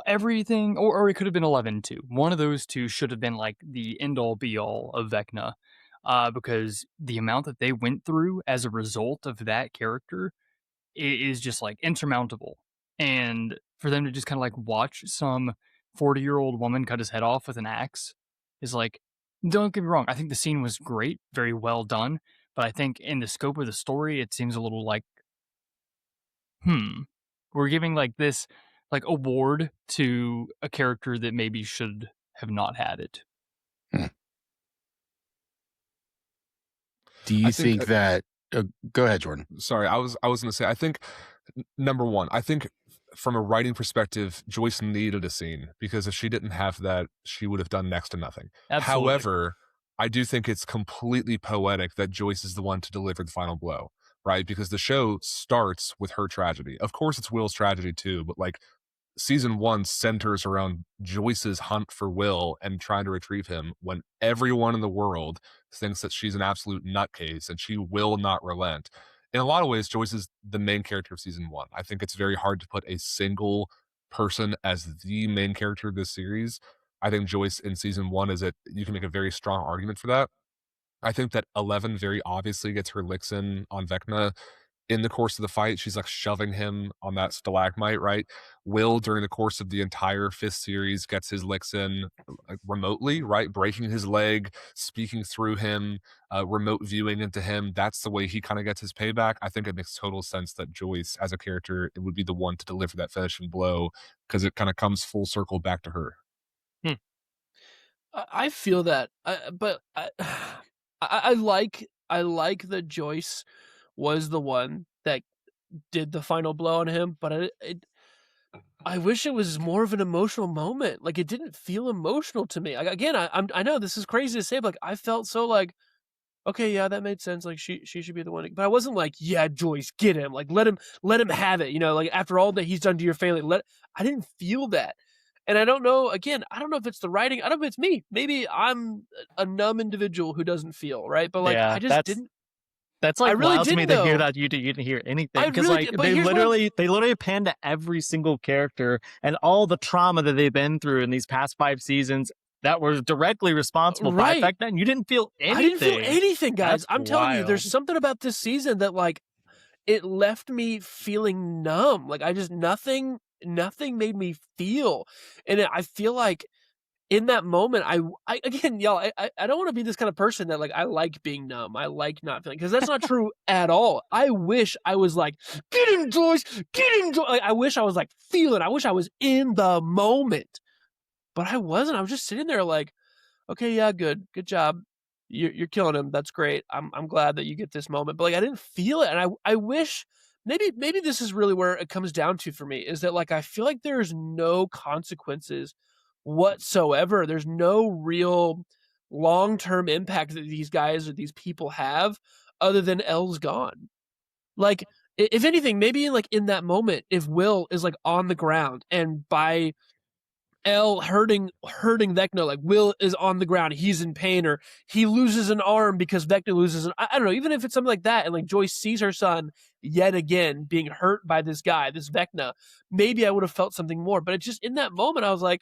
B: everything, or it could have been 11 too. One of those two should have been like the end all be all of Vecna, because the amount that they went through as a result of that character is just like insurmountable. And for them to just kind of like watch some 40-year-old woman cut his head off with an axe is like, don't get me wrong. I think the scene was great, very well done. But I think in the scope of the story, it seems a little like, we're giving like this like award to a character that maybe should have not had it.
A: Do you think that? Go ahead, Jordan.
D: Sorry, I was going to say. I think number one, I think from a writing perspective, Joyce needed a scene because if she didn't have that, she would have done next to nothing.
B: Absolutely.
D: However, I do think it's completely poetic that Joyce is the one to deliver the final blow, right? Because the show starts with her tragedy. Of course, it's Will's tragedy too, but like season 1 centers around Joyce's hunt for Will and trying to retrieve him when everyone in the world thinks that she's an absolute nutcase and she will not relent. In a lot of ways, Joyce is the main character of season 1. I think it's very hard to put a single person as the main character of this series. I think Joyce in season 1 you can make a very strong argument for that. I think that 11 very obviously gets her licks in on Vecna. In the course of the fight, she's like shoving him on that stalagmite, right? Will, during the course of the entire 5th series, gets his licks in remotely, right? Breaking his leg, speaking through him, remote viewing into him. That's the way he kind of gets his payback. I think it makes total sense that Joyce, as a character, it would be the one to deliver that finishing blow because it kind of comes full circle back to her.
C: I feel that, but I like that Joyce was the one that did the final blow on him, but I wish it was more of an emotional moment. Like, it didn't feel emotional to me. Again, I know this is crazy to say, but like, I felt so like, okay, yeah, that made sense. Like, she should be the one, but I wasn't like, yeah, Joyce, get him. Like, let him have it. Like after all that he's done to your family, I didn't feel that. And I don't know, again, I don't know if it's the writing. I don't know if it's me. Maybe I'm a numb individual who doesn't feel, right? But like,
E: Yeah,
C: I just didn't.
E: That's like
C: really
E: wild to me
C: didn't,
E: to hear
C: though.
E: that you didn't hear anything,
C: I
E: because
C: really
E: like
C: did, but here's what
E: they literally panned to every single character and all the trauma that they've been through in these past 5 seasons that were directly responsible by the
C: Right.
E: fact that you didn't feel anything.
C: I didn't feel anything, guys.
E: That's
C: I'm telling you, there's
E: wild.
C: something about this season that like it left me feeling numb. Like I just nothing made me feel, and I feel like in that moment, I again, y'all, I don't want to be this kind of person that like I like being numb. I like not feeling, because that's not true at all. I wish I was like, get in, Joyce, get in, Joyce. Like, I wish I was like feeling. I wish I was in the moment, but I wasn't. I was just sitting there like, okay, yeah, good job. You're killing him. That's great. I'm glad that you get this moment, but like I didn't feel it, and I wish. Maybe this is really where it comes down to for me, is that like I feel like there's no consequences whatsoever. There's no real long-term impact that these guys or these people have other than Elle's gone. Like if anything, maybe like in that moment, if Will is like on the ground and by Elle hurting Vecna, like Will is on the ground, he's in pain, or he loses an arm because Vecna loses an, I don't know, even if it's something like that, and like Joyce sees her son yet again being hurt by this guy, this Vecna, maybe I would have felt something more. But it just, in that moment, I was like,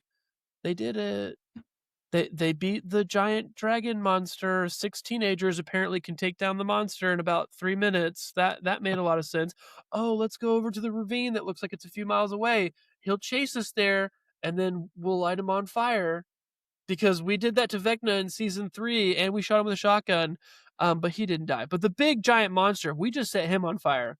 C: they did it. They beat the giant dragon monster. 6 teenagers apparently can take down the monster in about 3 minutes. That made a lot of sense. Oh, let's go over to the ravine that looks like it's a few miles away. He'll chase us there, and then we'll light him on fire, because we did that to Vecna in season 3, and we shot him with a shotgun, but he didn't die. But the big giant monster, we just set him on fire.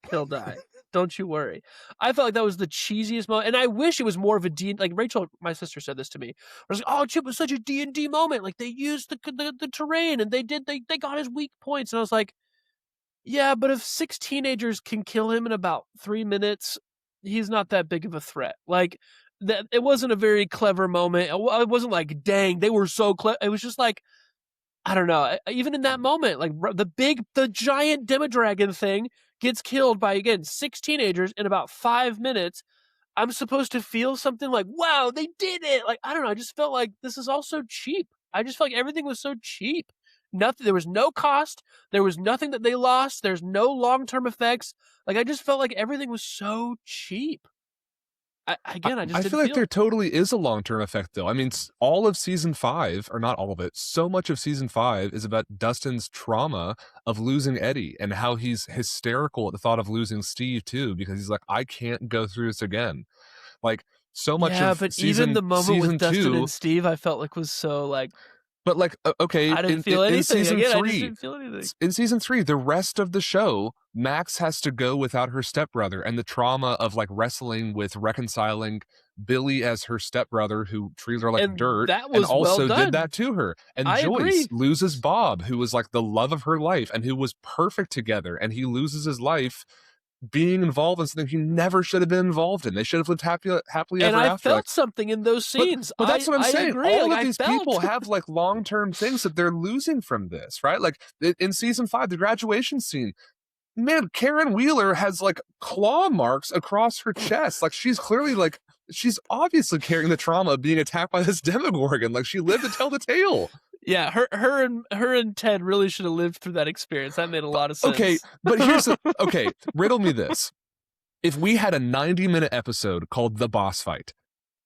C: He'll die. Don't you worry. I felt like that was the cheesiest moment, and I wish it was more of a D. Like Rachel, my sister, said this to me. I was like, "Oh, Chip was such a D&D moment. Like they used the terrain, and they got his weak points." And I was like, "Yeah, but if 6 teenagers can kill him in about 3 minutes, he's not that big of a threat." Like that, it wasn't a very clever moment. It wasn't like, "Dang, they were so clever." It was just like, I don't know. Even in that moment, like the giant Demodragon thing gets killed by, again, 6 teenagers in about 5 minutes. I'm supposed to feel something like, wow, they did it. Like, I don't know. I just felt like this is all so cheap. I just felt like everything was so cheap. Nothing. There was no cost. There was nothing that they lost. There's no long-term effects. Like, I just felt like everything was so cheap. I just
D: I
C: didn't
D: feel like
C: feel
D: there
C: it.
D: totally is a long-term effect, though. I mean, all of season 5, or not all of it, so much of season 5 is about Dustin's trauma of losing Eddie, and how he's hysterical at the thought of losing Steve too, because he's like, I can't go through this again. Like, so much
C: Yeah,
D: of
C: but even the moment
D: season
C: with Dustin
D: 2,
C: and Steve, I felt like was so like,
D: but like, okay,
C: I didn't
D: in,
C: feel
D: in
C: anything.
D: season
C: Again, I just
D: 3,
C: didn't feel anything.
D: in season 3, the rest of the show, Max has to go without her stepbrother, and the trauma of like wrestling with reconciling Billy as her stepbrother, who treated her like
C: And
D: dirt,
C: that
D: and
C: was well
D: also did
C: done.
D: that to her. And
C: I
D: Joyce
C: agree.
D: loses Bob, who was like the love of her life and who was perfect together, and he loses his life being involved in something he never should have been involved in. They should have lived happily
C: And
D: ever
C: I
D: after.
C: felt
D: Like,
C: something in those scenes.
D: but that's what I'm
C: I
D: saying.
C: agree.
D: All
C: Like,
D: of
C: I
D: these
C: felt.
D: people have like long-term things that they're losing from this, right? Like in season 5, the graduation scene, man, Karen Wheeler has like claw marks across her chest. Like she's clearly like, she's obviously carrying the trauma of being attacked by this Demogorgon. Like she lived to tell the tale.
C: Yeah, her and Ted really should have lived through that experience. That made a lot of sense.
D: Okay, but here's okay, riddle me this. If we had a 90-minute episode called The Boss Fight,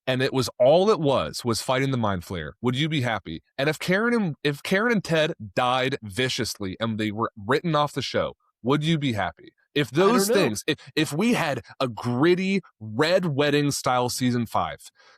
D: and it was all it was fighting the Mind Flayer, would you be happy? And if Karen and Ted died viciously and they were written off the show, would you be happy? If those things, if we had a gritty Red Wedding style season 5,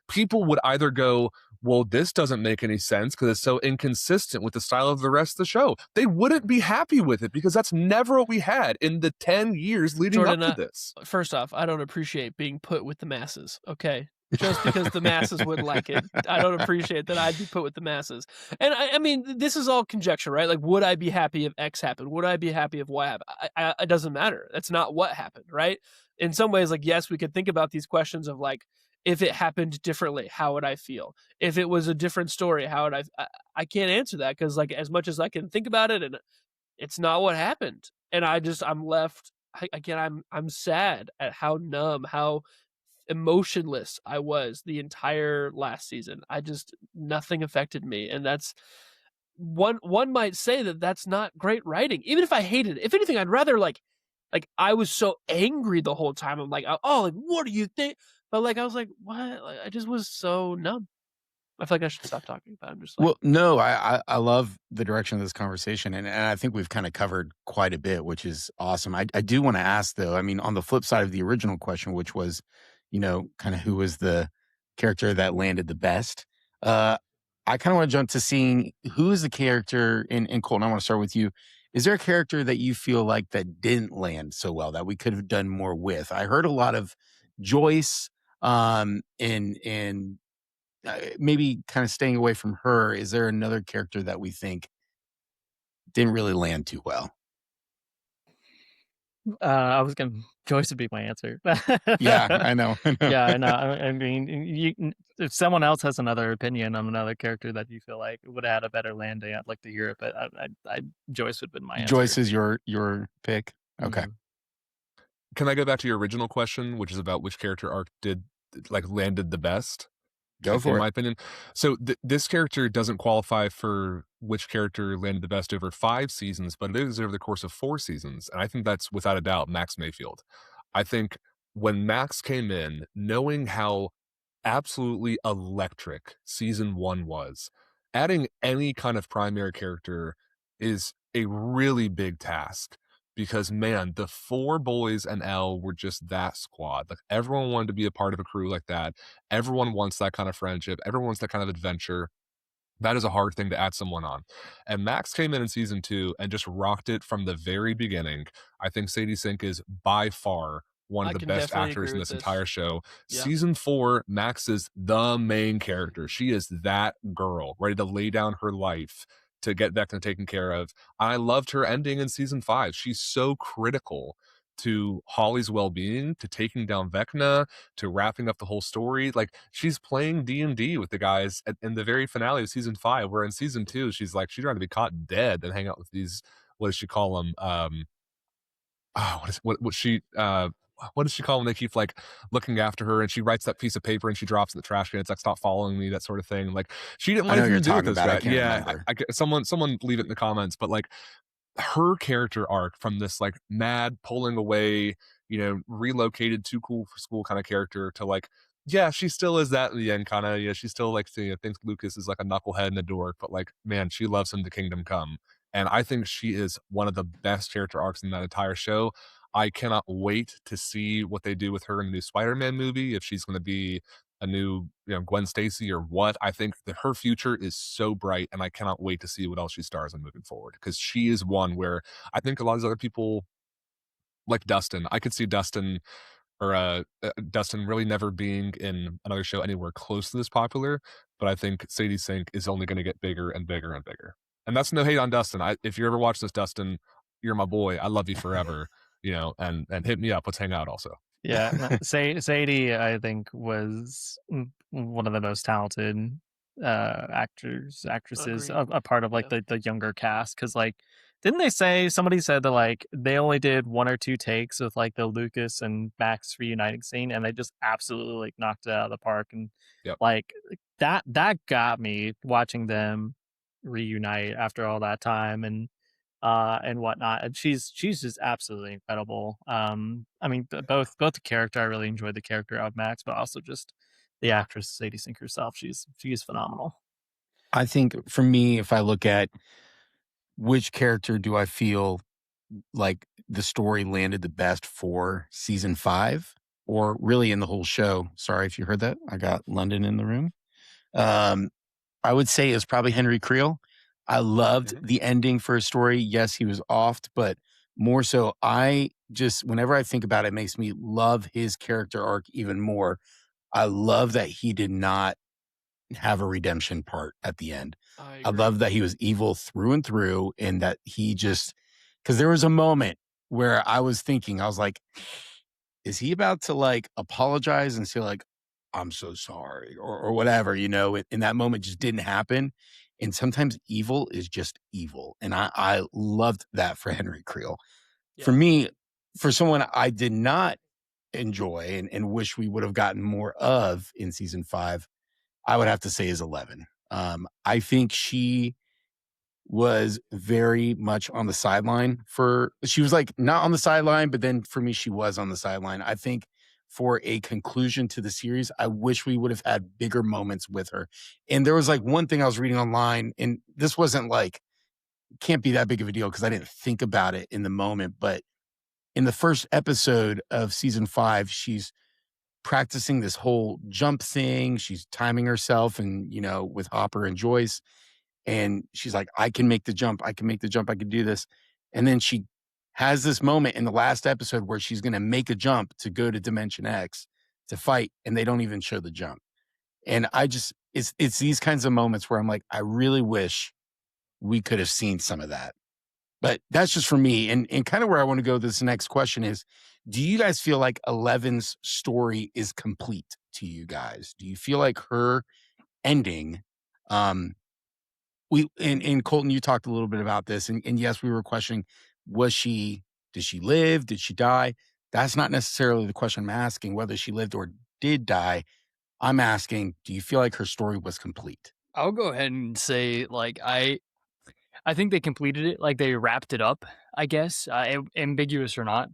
D: people would either go, well, this doesn't make any sense because it's so inconsistent with the style of the rest of the show. They wouldn't be happy with it because that's never what we had in the 10 years leading
C: Jordan,
D: up to this.
C: First off, I don't appreciate being put with the masses, okay? Just because the masses would like it. I don't appreciate that I'd be put with the masses. And I mean, this is all conjecture, right? Like, would I be happy if X happened? Would I be happy if Y happened? It doesn't matter. That's not what happened, right? In some ways, like, yes, we could think about these questions of like, if it happened differently, how would I feel? If it was a different story, how would I can't answer that because like as much as I can think about it, and it's not what happened. And I'm left, again, I'm sad at how numb, how emotionless I was the entire last season. Nothing affected me. And one might say that that's not great writing. Even if I hated it, if anything, I'd rather like I was so angry the whole time. I'm like, oh, like what do you think? But like I was like, what? Like, I just was so numb. I feel like I should stop talking about it. I'm just like,
A: Well, no, I love the direction of this conversation, and I think we've kind of covered quite a bit, which is awesome. I do want to ask though. I mean, on the flip side of the original question, which was, kind of who was the character that landed the best. I kind of want to jump to seeing who is the character in Colton. I want to start with you. Is there a character that you feel like that didn't land so well that we could have done more with? I heard a lot of Joyce, and maybe kind of staying away from her. Is there another character that we think didn't really land too well?
E: I was gonna Joyce would be my answer.
A: Yeah, I know.
E: Yeah, and I mean, if someone else has another opinion on another character that you feel like would have had a better landing, I'd like to hear it. But Joyce would have been my answer.
A: Joyce is your pick. Okay.
E: Mhm.
D: Can I go back to your original question, which is about which character arc landed the best?
A: Go
D: In
A: for
D: my
A: it.
D: opinion. So this character doesn't qualify for which character landed the best over 5 seasons, but it is over the course of 4 seasons. And I think that's without a doubt Max Mayfield. I think when Max came in, knowing how absolutely electric season 1 was, adding any kind of primary character is a really big task. Because man, the 4 boys and Elle were just that squad. Like everyone wanted to be a part of a crew like that. Everyone wants that kind of friendship. Everyone wants that kind of adventure. That is a hard thing to add someone on. And Max came in season 2 and just rocked it from the very beginning. I think Sadie Sink is by far one of
C: I
D: the
C: can
D: best
C: definitely
D: actors
C: agree
D: in
C: with
D: this
C: this.
D: entire show.
C: Yeah.
D: Season 4, Max is the main character. She is that girl ready to lay down her life to get Vecna taken care of. I loved her ending in season 5. She's so critical to Holly's well-being, to taking down Vecna, to wrapping up the whole story. Like she's playing D&D with the guys in the very finale of season 5, where in season 2 she's rather be caught dead than hang out with these, what does she call them? What does she call when they keep like looking after her, and she writes that piece of paper and she drops it in the trash can? It's like, stop following me, that sort of thing. Like she didn't
A: I
D: want
A: know
D: anything
A: you're
D: to do with
A: talking
D: those
A: about. I
D: guys.
A: can't
D: Yeah,
A: remember.
D: someone leave it in the comments. But like her character arc from this like mad pulling away, relocated too cool for school kind of character to like, yeah, she still is that in the end kind of. Yeah, she still like thinks Lucas is like a knucklehead and a dork, but like, man, she loves him to kingdom come. And I think she is one of the best character arcs in that entire show. I cannot wait to see what they do with her in the new Spider-Man movie, if she's going to be a new Gwen Stacy or what. I think that her future is so bright, and I cannot wait to see what else she stars in moving forward, because she is one where I think a lot of these other people, like Dustin, I could see Dustin really never being in another show anywhere close to this popular. But I think Sadie Sink is only going to get bigger and bigger and bigger. And that's no hate on Dustin. If you ever watch this, Dustin, you're my boy. I love you forever. And hit me up. Let's hang out also.
E: Yeah, Sadie, I think, was one of the most talented actresses,
C: Agreed.
E: a part of like
C: Yeah.
E: the younger cast. Because like, didn't they say, somebody said that like they only did 1 or 2 takes with like the Lucas and Max reuniting scene, and they just absolutely like knocked it out of the park. And
D: Yep.
E: like that got me watching them reunite after all that time and whatnot. And she's just absolutely incredible. I mean, both the character, I really enjoyed the character of Max, but also just the actress Sadie Sink herself. She's phenomenal.
A: I think for me, if I look at which character do I feel like the story landed the best for season 5, or really in the whole show. Sorry if you heard that. I got London in the room. I would say it's probably Henry Creel. I loved the ending for his story. Yes, he was oft, but more so, whenever I think about it, it makes me love his character arc even more. I love that he did not have a redemption part at the end. I love that he was evil through and through, and that he just, because there was a moment where I was thinking, I was like, is he about to like apologize and say like, I'm so sorry, or whatever, and that moment just didn't happen. And sometimes evil is just evil. And I loved that for Henry Creel.
C: Yeah.
A: For me, for someone I did not enjoy and wish we would have gotten more of in season 5, I would have to say is 11. I think she was very much on the sideline she was like not on the sideline, but then for me, she was on the sideline. I think for a conclusion to the series, I wish we would have had bigger moments with her. And there was like one thing I was reading online, and this wasn't like, can't be that big of a deal because I didn't think about it in the moment. But in the first episode of season 5, she's practicing this whole jump thing. She's timing herself and, with Hopper and Joyce. And she's like, I can make the jump. I can make the jump. I can do this. And then she has this moment in the last episode where she's going to make a jump to go to Dimension X to fight. And they don't even show the jump. And it's these kinds of moments where I'm like, I really wish we could have seen some of that. But that's just for me. And kind of where I want to go this next question is, do you guys feel like Eleven's story is complete to you guys? Do you feel like her ending, and Colton, you talked a little bit about this, and yes, we were questioning, did she live? Did she die? That's not necessarily the question I'm asking, whether she lived or did die. I'm asking, do you feel like her story was complete?
B: I'll go ahead and say, like, I think they completed it, like they wrapped it up, I guess, ambiguous or not.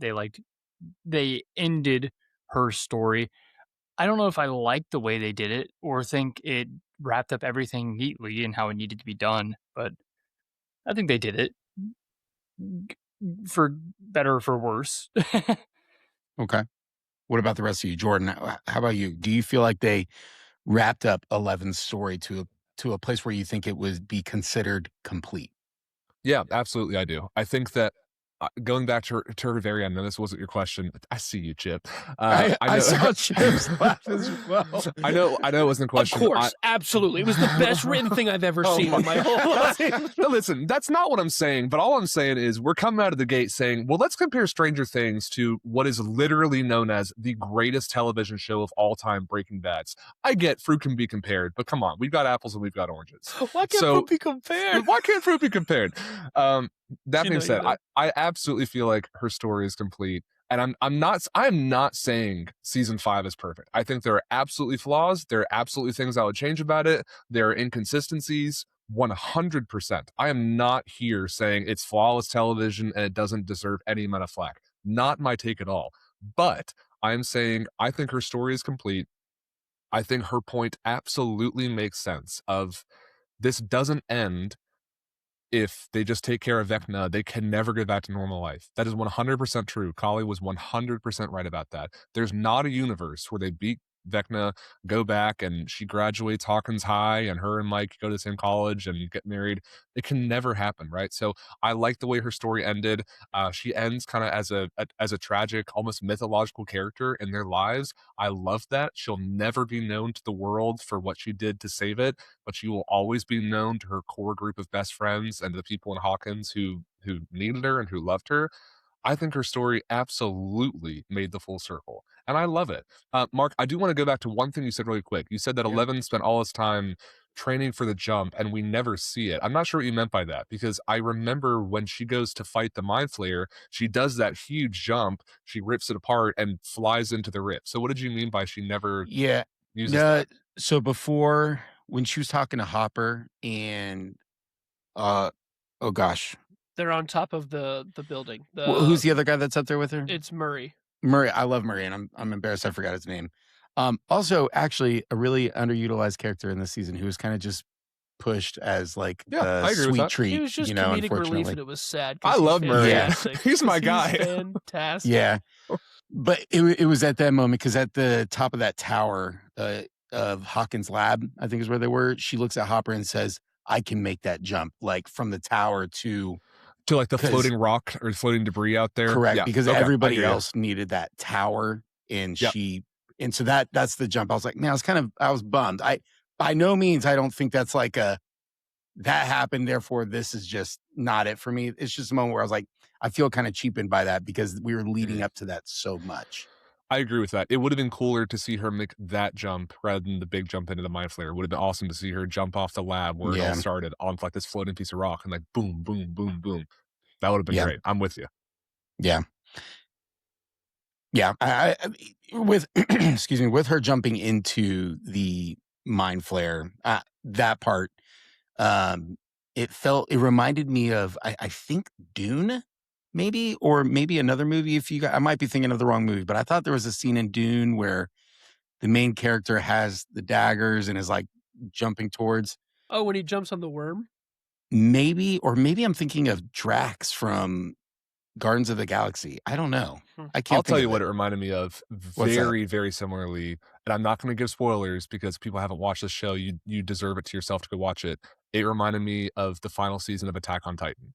B: They ended her story. I don't know if I liked the way they did it or think it wrapped up everything neatly and how it needed to be done, but I think they did it for better or for worse.
A: Okay. What about the rest of you, Jordan? How about you? Do you feel like they wrapped up Eleven's story to a place where you think it would be considered complete?
D: Yeah, absolutely, I do. I think that going back to her very end, and this wasn't your question. I see you, Chip.
A: I saw Chip's laugh as well.
D: I know it wasn't a question.
C: Of course, absolutely. It was the best written thing I've ever seen in my whole life.
D: No, listen, that's not what I'm saying. But all I'm saying is we're coming out of the gate saying, well, let's compare Stranger Things to what is literally known as the greatest television show of all time, Breaking Bad. I get fruit can be compared, but come on, we've got apples and we've got oranges.
C: Why can't fruit be compared?
D: Why can't fruit be compared? That being said, I absolutely feel like her story is complete, and I'm not saying season 5 is perfect. I think there are absolutely flaws. There are absolutely things I would change about it. There are inconsistencies, 100%. I am not here saying it's flawless television and it doesn't deserve any amount of flack. Not my take at all. But I am saying I think her story is complete. I think her point absolutely makes sense. Of this doesn't end. If they just take care of Vecna, they can never get back to normal life. That is 100% true. Kali was 100% right about that. There's not a universe where they beat Vecna, go back, and she graduates Hawkins High, and her and Mike go to the same college and get married. It can never happen, right? So I like the way her story ended. She ends kind of as a tragic, almost mythological character in their lives. I love that. She'll never be known to the world for what she did to save it, but she will always be known to her core group of best friends and the people in Hawkins who needed her and who loved her. I think her story absolutely made the full circle, and I love it. Mark, I do want to go back to one thing you said really quick. You said that Eleven spent all his time training for the jump, and we never see it. I'm not sure what you meant by that, because I remember when she goes to fight the Mind Flayer, she does that huge jump, she rips it apart, and flies into the rip. So what did you mean by she never uses that?
A: So before, when she was talking to Hopper and, oh gosh.
C: They're on top of the building.
A: Who's the other guy that's up there with her?
C: It's Murray.
A: Murray. I love Murray, and I'm embarrassed I forgot his name. Also, actually, a really underutilized character in this season who was kind of just pushed as like a sweet treat.
C: He was just comedic relief, and it was sad.
D: I love Murray.
A: Yeah.
D: He's my guy.
C: Fantastic.
A: Yeah, but it was at that moment, because at the top of that tower of Hawkins' lab, I think is where they were. She looks at Hopper and says, "I can make that jump, like from the tower to
D: like the floating rock or floating debris out there."
A: Correct,
D: Yeah.
A: because
D: Okay.
A: everybody else needed that tower, and and so that's the jump. I was like, man, I was bummed. By no means, I don't think that's like that happened, therefore this is just not it for me. It's just a moment where I was like, I feel kind of cheapened by that because we were leading up to that so much.
D: I agree with that. It would have been cooler to see her make that jump rather than the big jump into the Mind Flayer. It would have been awesome to see her jump off the lab where it all started on like this floating piece of rock and like boom, boom, boom, boom. That would have been great. I'm with you.
A: Yeah. Yeah. I with excuse me, with her jumping into the Mind Flayer, that part, it reminded me of, I think Dune, maybe, or maybe another movie. If you got, I might be thinking of the wrong movie, but I thought there was a scene in Dune where the main character has the daggers and is like jumping towards.
C: Oh, when he jumps on the worm?
A: Maybe I'm thinking of Drax from Guardians of the Galaxy. I don't know. I can't.
D: I'll tell
A: think
D: you
A: of
D: what
A: it.
D: it reminded me of
A: What's that?
D: very, very similarly. And I'm not going to give spoilers because people haven't watched this show. You deserve it to yourself to go watch it. It reminded me of the final season of Attack on Titan.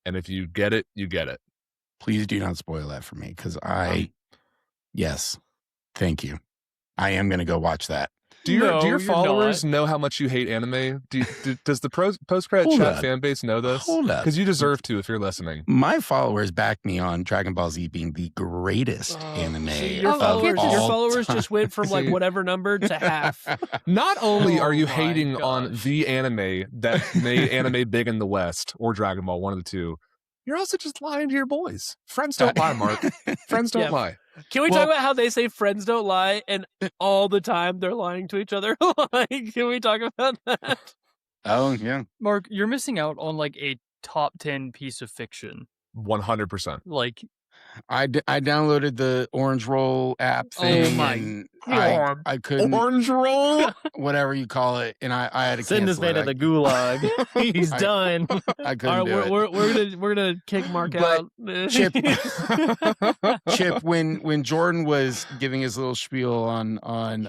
D: And if you get it, you get it.
A: Please do not spoil that for me, because yes, thank you. I am going to go watch that.
D: Do your
B: you're
D: followers
B: not.
D: know how much you hate anime? Does the post-credit
A: Hold
D: chat
A: up.
D: fan base know this?
A: Hold up.
D: Because you deserve to if you're listening.
A: My followers back me on Dragon Ball Z being the greatest anime.
C: See,
A: of
C: your
A: all
C: followers
A: time.
C: just went from like
D: See?
C: whatever number to half.
D: Not only are
B: Oh
D: you
B: my
D: hating on
B: gosh.
D: the anime that made anime big in the West, or Dragon Ball, one of the two, you're also just lying to your boys. Friends don't lie, Mark. Friends don't
C: Yeah.
D: lie.
C: Can we
A: Well-
C: talk about how they say friends don't lie and all the time they're lying to each other? Like, can we talk about that?
A: Oh, yeah.
B: Mark, you're missing out on like a top 10 piece of fiction.
D: 100%.
B: Like,
A: I downloaded the Orange Roll app
C: Oh
A: thing.
C: my
A: and
C: God.
A: I couldn't,
D: Orange roll.
A: whatever you call it, and I had to
E: Send this
A: cancel
E: man
A: it.
E: to the gulag. He's
A: I-
E: done.
A: I couldn't
C: All
A: do
C: right,
A: it.
C: we're gonna kick Mark
A: But
C: out.
A: Chip, Chip, when Jordan was giving his little spiel on and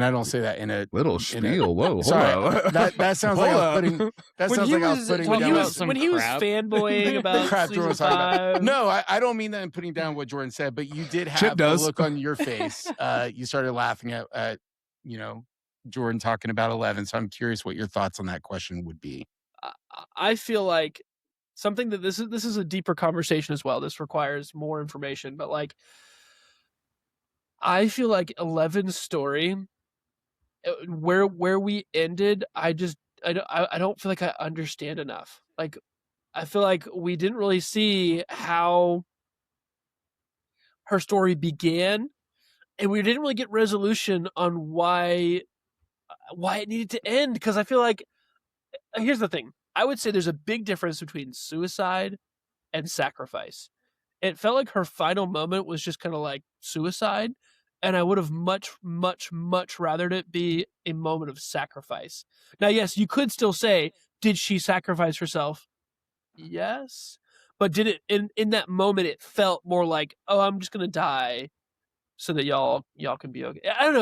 A: I don't say that in a
D: Little
A: in a-
D: spiel. Whoa, hold
A: Sorry,
D: up.
A: that sounds like I was
D: Hold
A: putting.
D: up.
A: That
B: When
A: sounds
B: he
A: like I was
B: was
A: putting
B: talking
A: down
B: about
A: the-
B: some
C: when he was
B: crap.
C: fanboying about
A: crap
C: season
A: Jordan was talking about.
C: 5.
A: No, I don't mean that in putting down what Jordan said, but you did
D: Chip
A: have the
D: does.
A: look on your face. You started laughing at Jordan talking about 11. So I'm curious what your thoughts on that question would be.
C: I feel like something that this is a deeper conversation as well. This requires more information, but like I feel like 11's story, where we ended, I don't feel like I understand enough. Like I feel like we didn't really see how her story began, and we didn't really get resolution on why it needed to end. Because I feel like here's the thing. I would say there's a big difference between suicide and sacrifice. It felt like her final moment was just kind of like suicide, and I would have much, much, much rathered it be a moment of sacrifice. Now, yes, you could still say, did she sacrifice herself? Yes. But did it in that moment it felt more like, oh, I'm just gonna die so that y'all can be okay. I don't know,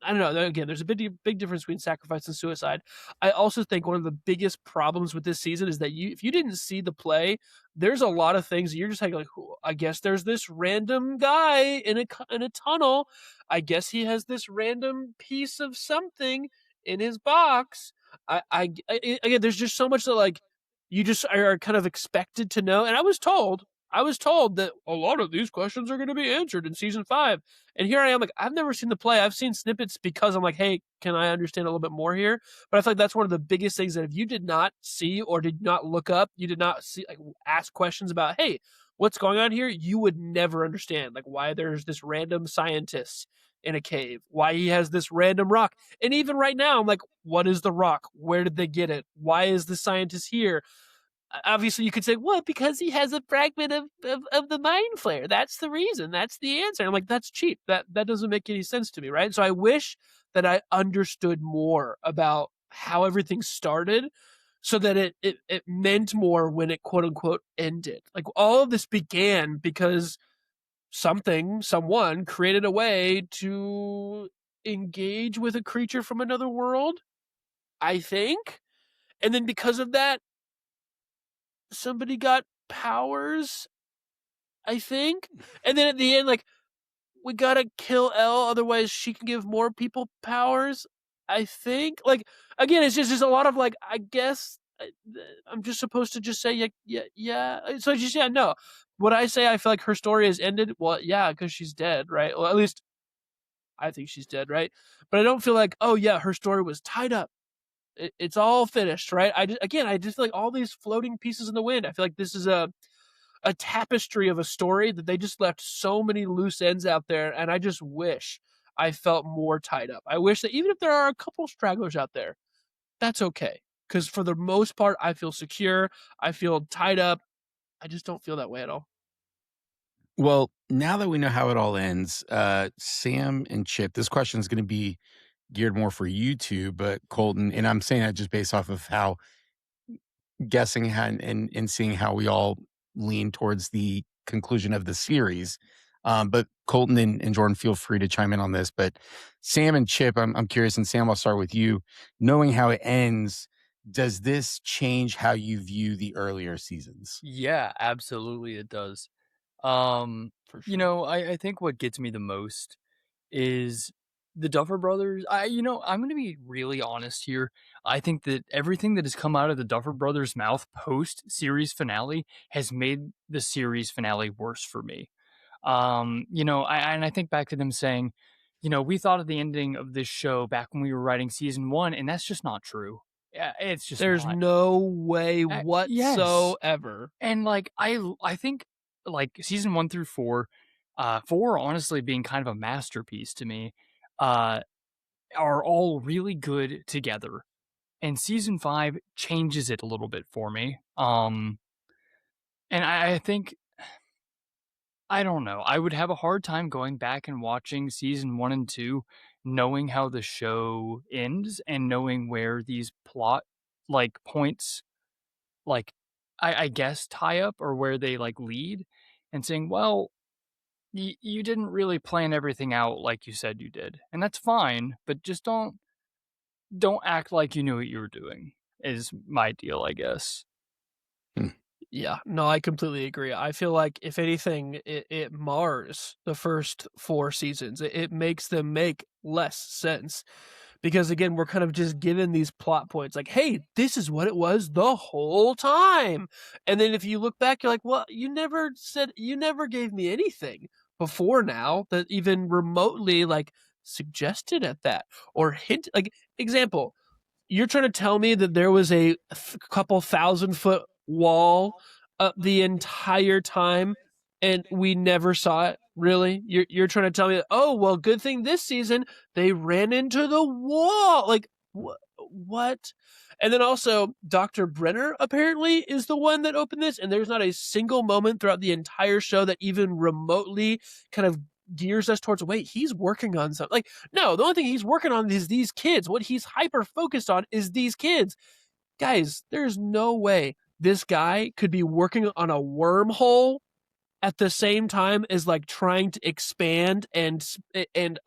C: I don't know. Again, there's a big difference between sacrifice and suicide. I also think one of the biggest problems with this season is that if you didn't see the play, there's a lot of things that you're just like, I guess there's this random guy in a tunnel. I guess he has this random piece of something in his box. Again, there's just so much that like you just are kind of expected to know. And I was told that a lot of these questions are going to be answered in season 5. And here I am, like, I've never seen the play. I've seen snippets because I'm like, hey, can I understand a little bit more here? But I feel like that's one of the biggest things that if you did not see or did not look up, you did not see, like, ask questions about, hey, what's going on here? You would never understand, like, why there's this random scientist in a cave, why he has this random rock. And even right now, I'm like, what is the rock? Where did they get it? Why is the scientist here? Obviously, you could say, well, because he has a fragment of the mind flare. That's the reason. That's the answer. I'm like, that's cheap. That doesn't make any sense to me, right? So I wish that I understood more about how everything started so that it meant more when it quote unquote ended. Like all of this began because someone created a way to engage with a creature from another world, I think. And then because of that, somebody got powers, I think. And then at the end, like, we gotta kill Elle, otherwise she can give more people powers, I think. Like, again, it's just a lot of, like, I guess I'm just supposed to just say, yeah. So just, yeah, no. Would I say I feel like her story has ended? Well, yeah, because she's dead, right? Well, at least I think she's dead, right? But I don't feel like, oh, yeah, her story was tied up. It's all finished, right? I just feel like all these floating pieces in the wind. I feel like this is a tapestry of a story that they just left so many loose ends out there, and I just wish I felt more tied up. I wish that even if there are a couple stragglers out there, that's okay, because for the most part, I feel secure. I feel tied up. I just don't feel that way at all.
A: Well, now that we know how it all ends, Sam and Chip, this question is going to be geared more for you two, but Colton, and I'm saying that just based off of how guessing how, and seeing how we all lean towards the conclusion of the series. But Colton and Jordan, feel free to chime in on this. But Sam and Chip, I'm curious, and Sam, I'll start with you. Knowing how it ends, does this change how you view the earlier seasons?
B: Yeah, absolutely it does.
C: For
B: You
C: sure.
B: know, I think what gets me the most is the Duffer Brothers. I'm going to be really honest here. I think that everything that has come out of the Duffer Brothers' mouth post series finale has made the series finale worse for me. I think back to them saying, we thought of the ending of this show back when we were writing season 1, and that's just not true. Yeah, it's just
C: There's
B: not.
C: no way
B: Yes.
C: whatsoever.
B: And I think season 1 through 4, 4 honestly being kind of a masterpiece to me, are all really good together. And season 5 changes it a little bit for me. And I think, I don't know, I would have a hard time going back and watching season 1 and 2, knowing how the show ends and knowing where these plot points, like I guess tie up, or where they lead, and saying, well, you didn't really plan everything out like you said you did, and that's fine, but just don't act like you knew what you were doing, is my deal, I guess.
C: Yeah, no, I completely agree. I feel like if anything, it mars the first 4 seasons. It makes them make less sense because again, we're kind of just given these plot points like, hey, this is what it was the whole time. And then if you look back, you're like, well, you never gave me anything before now that even remotely suggested at that or hint. Like, example, you're trying to tell me that there was a couple 1,000-foot wall up the entire time and we never saw it? Really? You're trying to tell me that, oh, well, good thing this season they ran into the wall. Like, what? And then also, Dr. Brenner apparently is the one that opened this, and there's not a single moment throughout the entire show that even remotely kind of gears us towards, wait, he's working on something. Like, no, the only thing he's working on is these kids. What he's hyper focused on is these kids. Guys, there's no way this guy could be working on a wormhole at the same time as trying to expand and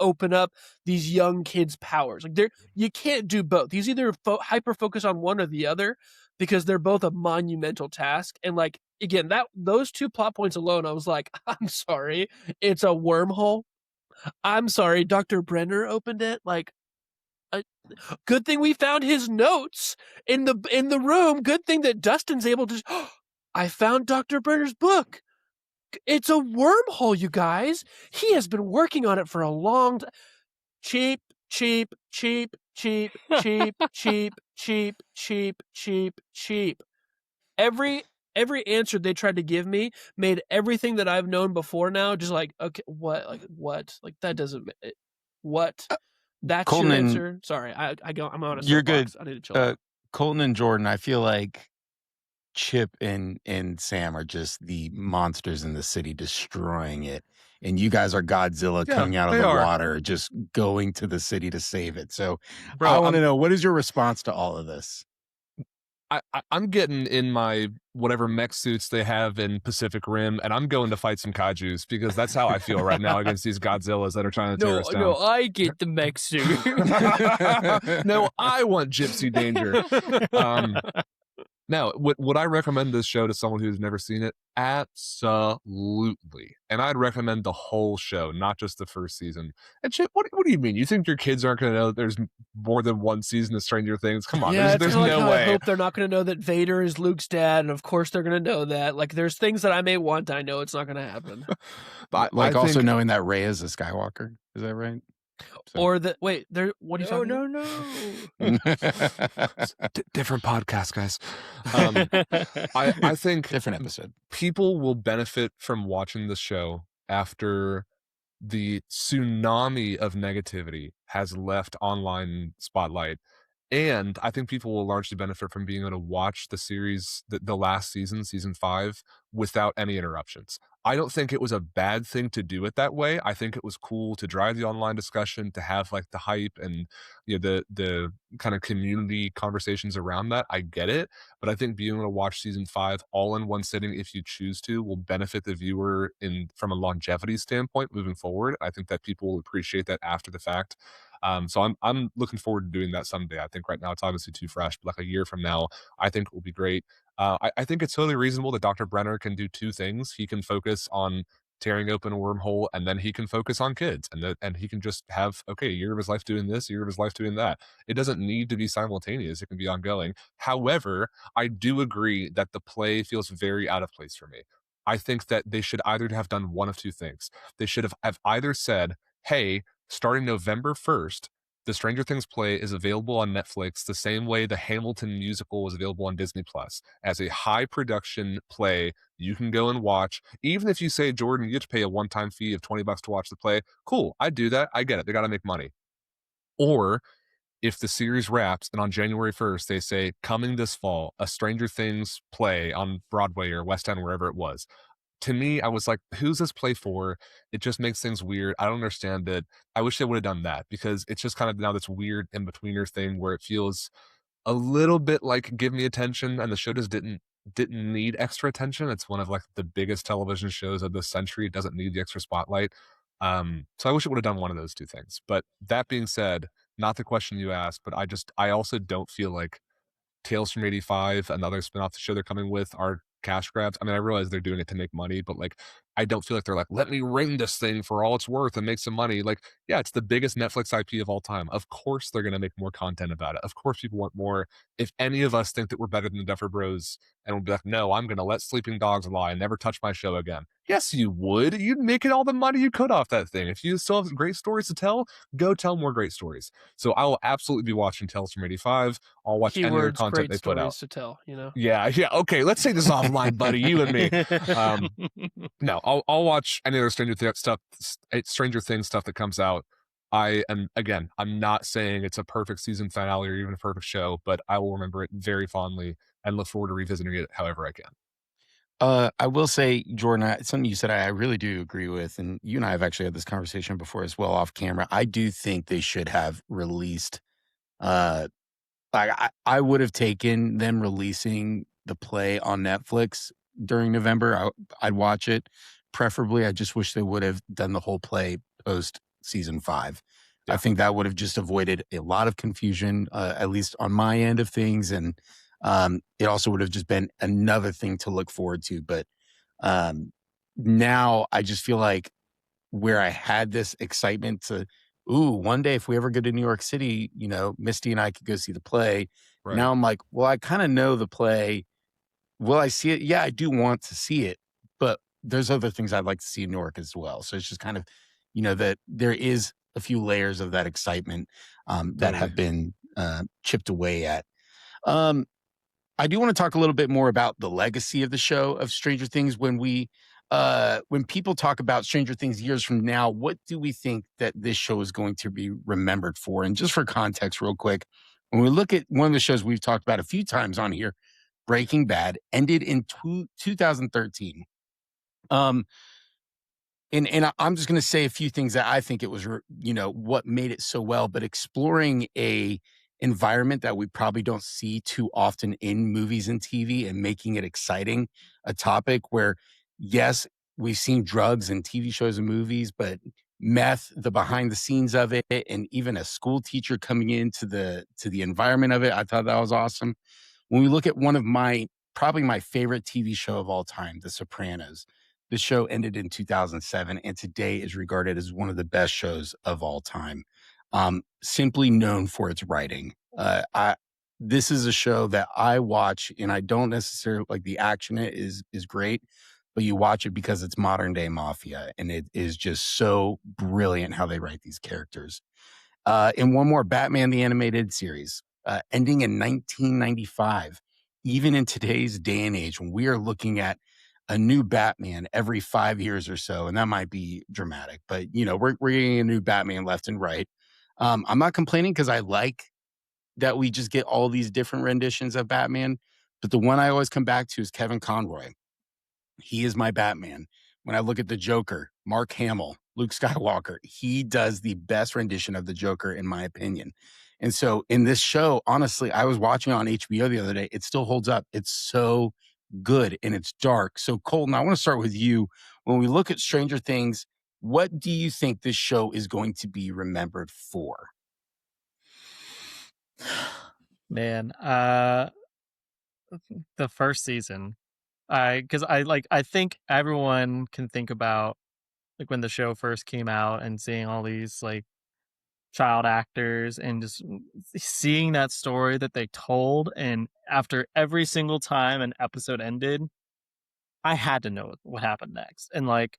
C: open up these young kids' powers. Like, you can't do both. He's either hyper focused on one or the other because they're both a monumental task. And again, those 2 plot points alone, I was like, I'm sorry, it's a wormhole. I'm sorry, Dr. Brenner opened it. Good thing we found his notes in the room. Good thing that Dustin's able to. I found Dr. Brenner's book. It's a wormhole, you guys. He has been working on it for a long time. Cheap, cheap, cheap, cheap, cheap, cheap, cheap, cheap, cheap, cheap. Every answer they tried to give me made everything that I've known before now just okay, what? What? That doesn't. What? That's
A: Colton
C: your
A: and-
C: answer? Sorry, I'm on a
A: You're good.
C: soapbox. I need to chill out.
A: Colton and Jordan, I feel like Chip and Sam are just the monsters in the city destroying it. And you guys are Godzilla coming out of the water, just going to the city to save it. So
D: Bro,
A: I want to know, what is your response to all of this?
D: I'm getting in my whatever mech suits they have in Pacific Rim, and I'm going to fight some kaijus because that's how I feel right now against these Godzillas that are trying to tear us down.
B: No, I get the mech suit.
D: No, I want Gypsy Danger. Now, would I recommend this show to someone who's never seen it? Absolutely. And I'd recommend the whole show, not just the first season. And Chip, what do you mean? You think your kids aren't going to know that there's more than one season of Stranger Things? Come on,
C: Yeah,
D: there's
C: it's
D: no
C: I
D: way.
C: hope they're not going to know that Vader is Luke's dad, and of course they're going to know that. There's things that I may want. I know it's not going to happen.
D: But
A: I
D: also
A: think, knowing that Rey is a Skywalker. Is that right? So.
C: Or wait, there. What are you talking about?
B: No.
D: different podcast, guys. I think
A: Different episode.
D: people will benefit from watching the show after the tsunami of negativity has left online spotlight, And I think people will largely benefit from being able to watch the series, the last season, season 5, without any interruptions. I don't think it was a bad thing to do it that way. I think it was cool to drive the online discussion, to have like the hype and the kind of community conversations around that. I get it, but I think being able to watch season 5 all in one sitting, if you choose to, will benefit the viewer in from a longevity standpoint moving forward. I think that people will appreciate that after the fact. So I'm looking forward to doing that someday. I think right now it's obviously too fresh, but like a year from now, I think it will be great. I think it's totally reasonable that Dr. Brenner can do two things. He can focus on tearing open a wormhole, and then he can focus on kids, and he can just have okay, a year of his life doing this, a year of his life doing that. It doesn't need to be simultaneous; it can be ongoing. However, I do agree that the play feels very out of place for me. I think that they should either have done one of two things. They should have either said, "Hey, starting November 1st, the Stranger Things play is available on Netflix the same way the Hamilton musical was available on Disney Plus as a high production play you can go and watch. Even if you say, Jordan, you have to pay a one-time fee of $20 to watch the play. Cool, I do that. I get it. They got to make money. Or if the series wraps and on January 1st they say coming this fall, a Stranger Things play on Broadway or West End, wherever it was, to me, I was like, who's this play for? It just makes things weird. I don't understand it. I wish they would have done that because it's just kind of now this weird in-betweener thing where it feels a little bit like give me attention, and the show just didn't need extra attention. It's one of like the biggest television shows of this century. It doesn't need the extra spotlight. So I wish it would have done one of those two things. But that being said, not the question you asked, but I also don't feel like Tales from 85, another spinoff the show they're coming with, are cash grabs. I mean, I realize they're doing it to make money, but like, I don't feel like they're like, let me ring this thing for all it's worth and make some money. Like, yeah, it's the biggest Netflix IP of all time. Of course, they're going to make more content about it. Of course, people want more. If any of us think that we're better than the Duffer Bros and we'll be like, no, I'm going to let sleeping dogs lie and never touch my show again. Yes, you would. You'd make it all the money you could off that thing. If you still have great stories to tell, go tell more great stories. So I will absolutely be watching Tales from 85. I'll watch any other
C: Keywords,
D: content
C: great
D: they put out.
C: stories to tell, you know?
D: Yeah. Okay, let's take this offline, buddy, you and me. No, I'll watch any other Stranger Things stuff that comes out. I'm not saying it's a perfect season finale or even a perfect show, but I will remember it very fondly and look forward to revisiting it however I can.
A: I will say, Jordan, something you said I really do agree with, and you and I have actually had this conversation before as well off camera. I do think they should have released, I would have taken them releasing the play on Netflix during November. I'd watch it. Preferably, I just wish they would have done the whole play post season 5. I think that would have just avoided a lot of confusion, at least on my end of things. And it also would have just been another thing to look forward to. But now I just feel like where I had this excitement to, one day if we ever go to New York City, Misty and I could go see the play.
D: Right.
A: Now I'm like, well, I kind of know the play. Will I see it? Yeah, I do want to see it, but there's other things I'd like to see in New York as well. So it's just kind of, that there is a few layers of that excitement that have been chipped away at. I do want to talk a little bit more about the legacy of the show of Stranger Things. When people talk about Stranger Things years from now, what do we think that this show is going to be remembered for? And just for context, real quick, when we look at one of the shows we've talked about a few times on here, Breaking Bad, ended in 2013. And I'm just going to say a few things that I think it was, what made it so well, but exploring a environment that we probably don't see too often in movies and TV and making it exciting, a topic where, yes, we've seen drugs in TV shows and movies, but meth, the behind the scenes of it, and even a school teacher coming into the environment of it, I thought that was awesome. When we look at one of probably my favorite TV show of all time, The Sopranos, the show ended in 2007 and today is regarded as one of the best shows of all time. Simply known for its writing. This is a show that I watch, and I don't necessarily like the action. It is great, but you watch it because it's modern day mafia, and it is just so brilliant how they write these characters. And one more, Batman the Animated Series, ending in 1995. Even in today's day and age, when we are looking at a new Batman every 5 years or so, and that might be dramatic, but we're getting a new Batman left and right. I'm not complaining because I like that we just get all these different renditions of Batman. But the one I always come back to is Kevin Conroy. He is my Batman. When I look at the Joker, Mark Hamill, Luke Skywalker, he does the best rendition of the Joker, in my opinion. And so in this show, honestly, I was watching it on HBO the other day. It still holds up. It's so good and it's dark. So, Colton, I want to start with you. When we look at Stranger Things, what do you think this show is going to be remembered for?
E: Man, the first season, because I think everyone can think about like when the show first came out and seeing all these like child actors and just seeing that story that they told, and after every single time an episode ended, I had to know what happened next, and like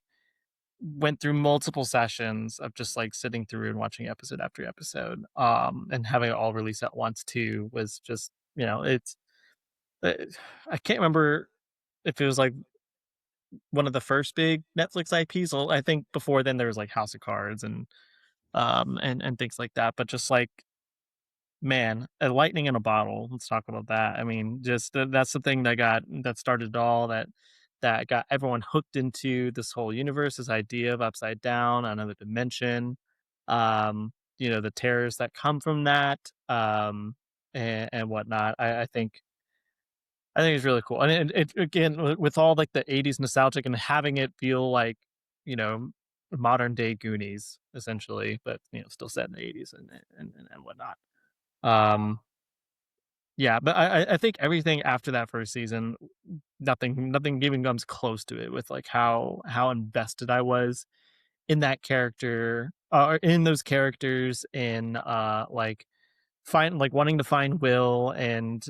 E: went through multiple sessions of just like sitting through and watching episode after episode, and having it all released at once too was just, it's uh, I can't remember if it was like one of the first big Netflix IPs. Well, I think before then there was like House of Cards and things like that. But just like, man, a lightning in a bottle. Let's talk about that. I mean, just that's the thing that started it all. That got everyone hooked into this whole universe, this idea of upside down, another dimension. The terrors that come from that, and whatnot. I think it's really cool, and it again with all like the '80s nostalgic and having it feel like, you know modern day Goonies essentially, but still set in the '80s and whatnot. Um, yeah, but I think everything after that first season, nothing even comes close to it with like how invested I was in that character, or in those characters, in wanting to find Will, and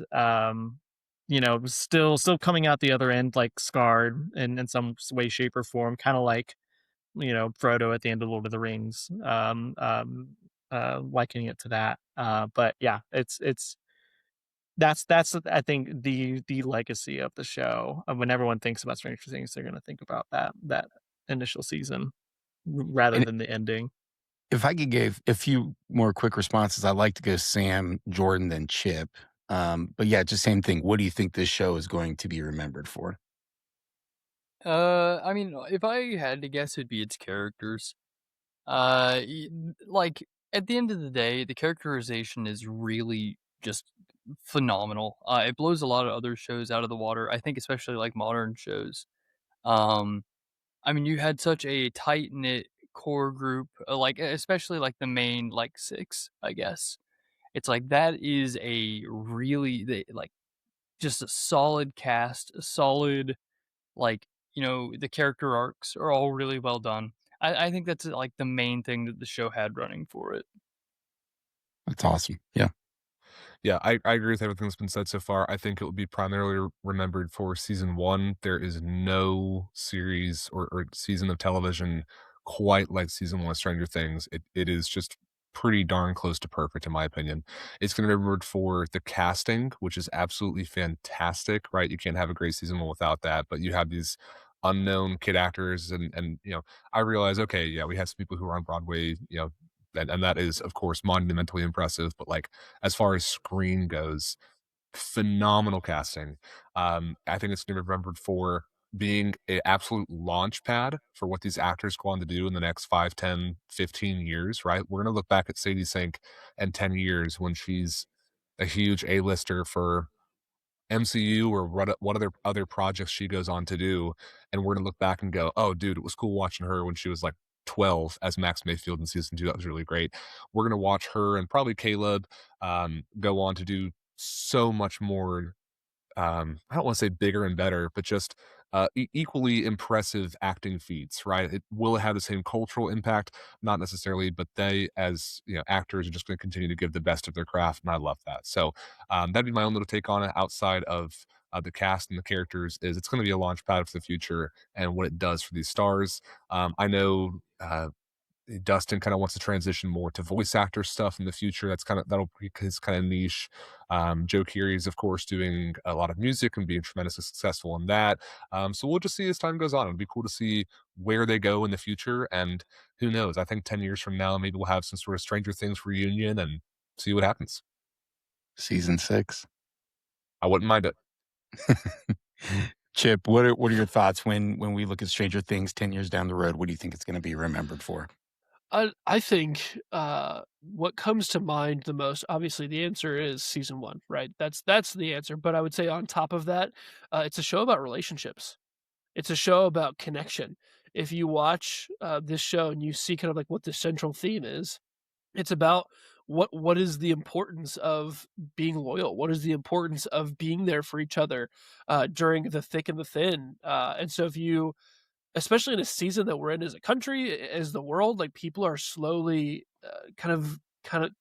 E: still coming out the other end like scarred in some way, shape, or form, kind of like Frodo at the end of Lord of the Rings, likening it to that. But yeah, that's I think the legacy of the show. When everyone thinks about Stranger Things, they're going to think about that initial season rather
A: And
E: than the ending.
A: if I could give a few more quick responses, I'd like to go Sam, Jordan, then Chip. But yeah, just same thing. What do you think this show is going to be remembered for?
B: I mean, if I had to guess, it'd be its characters. Like at the end of the day, the characterization is really just phenomenal. It blows a lot of other shows out of the water. I think, especially like modern shows. Um, I mean, you had such a tight knit core group, like especially like the main like six, I guess. It's like that is a really like just a solid cast, a solid like, the character arcs are all really well done. I think that's, like, the main thing that the show had running for it.
A: That's awesome. Yeah.
D: Yeah, I agree with everything that's been said so far. I think it will be primarily remembered for season one. There is no series or season of television quite like season one of Stranger Things. It is just pretty darn close to perfect, in my opinion. It's going to be remembered for the casting, which is absolutely fantastic, right? You can't have a great season one without that, but you have these unknown kid actors, and I realize, okay, yeah, we have some people who are on Broadway, and that is, of course, monumentally impressive, but like as far as screen goes, phenomenal casting. I think it's gonna be remembered for being an absolute launch pad for what these actors go on to do in the next 5, 10, 15 years, right? We're gonna look back at Sadie Sink in 10 years when she's a huge A-lister for MCU or what other projects she goes on to do, and we're gonna look back and go, "Oh, dude, it was cool watching her when she was, like, 12 as Max Mayfield in season 2, that was really great." We're gonna watch her and probably Caleb, go on to do so much more, I don't wanna say bigger and better, but just, equally impressive acting feats, right? Will it have the same cultural impact? Not necessarily, but they, as, actors are just gonna continue to give the best of their craft, and I love that. So, that'd be my own little take on it outside of, the cast and the characters, is it's gonna be a launch pad for the future and what it does for these stars. I know, Dustin kind of wants to transition more to voice actor stuff in the future. That'll be his kind of niche. Joe Keery is, of course, doing a lot of music and being tremendously successful in that. So we'll just see as time goes on. It'll be cool to see where they go in the future. And who knows? I think 10 years from now, maybe we'll have some sort of Stranger Things reunion and see what happens.
A: Season 6.
D: I wouldn't mind it.
A: Chip, what are your thoughts when we look at Stranger Things 10 years down the road? What do you think it's going to be remembered for?
C: I think what comes to mind the most, obviously, the answer is season one, right? That's the answer. But I would say on top of that, it's a show about relationships. It's a show about connection. If you watch this show and you see kind of like what the central theme is, it's about what is the importance of being loyal? What is the importance of being there for each other during the thick and the thin? And so if you especially in a season that we're in as a country, as the world, like people are slowly kind of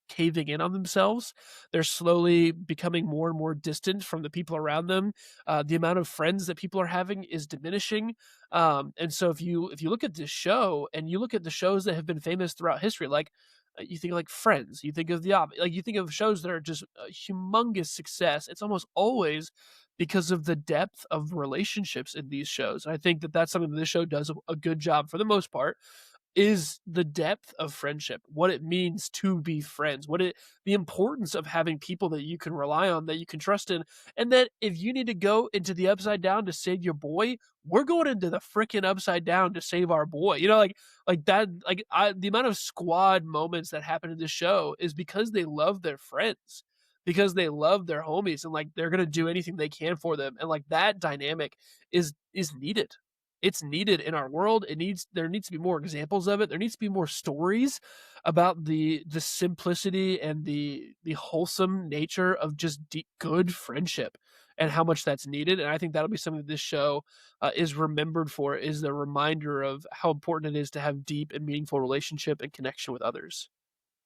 C: caving in on themselves. They're slowly becoming more and more distant from the people around them. The amount of friends that people are having is diminishing. And so if you look at this show and you look at the shows that have been famous throughout history, like you think like Friends, you think of like you think of shows that are just a humongous success. It's almost always because of the depth of relationships in these shows. And I think that that's something that this show does a good job for the most part, is the depth of friendship, what it means to be friends, the importance of having people that you can rely on, that you can trust in, and that if you need to go into the upside down to save your boy, we're going into the freaking upside down to save our boy. Like that, the amount of squad moments that happen in this show is because they love their friends, because they love their homies, and like they're gonna do anything they can for them, and like that dynamic is needed. It's needed in our world. There needs to be more examples of it. There needs to be more stories about the simplicity and the wholesome nature of just deep, good friendship, and how much that's needed. And I think that'll be something that this show is remembered for, is the reminder of how important it is to have deep and meaningful relationship and connection with others.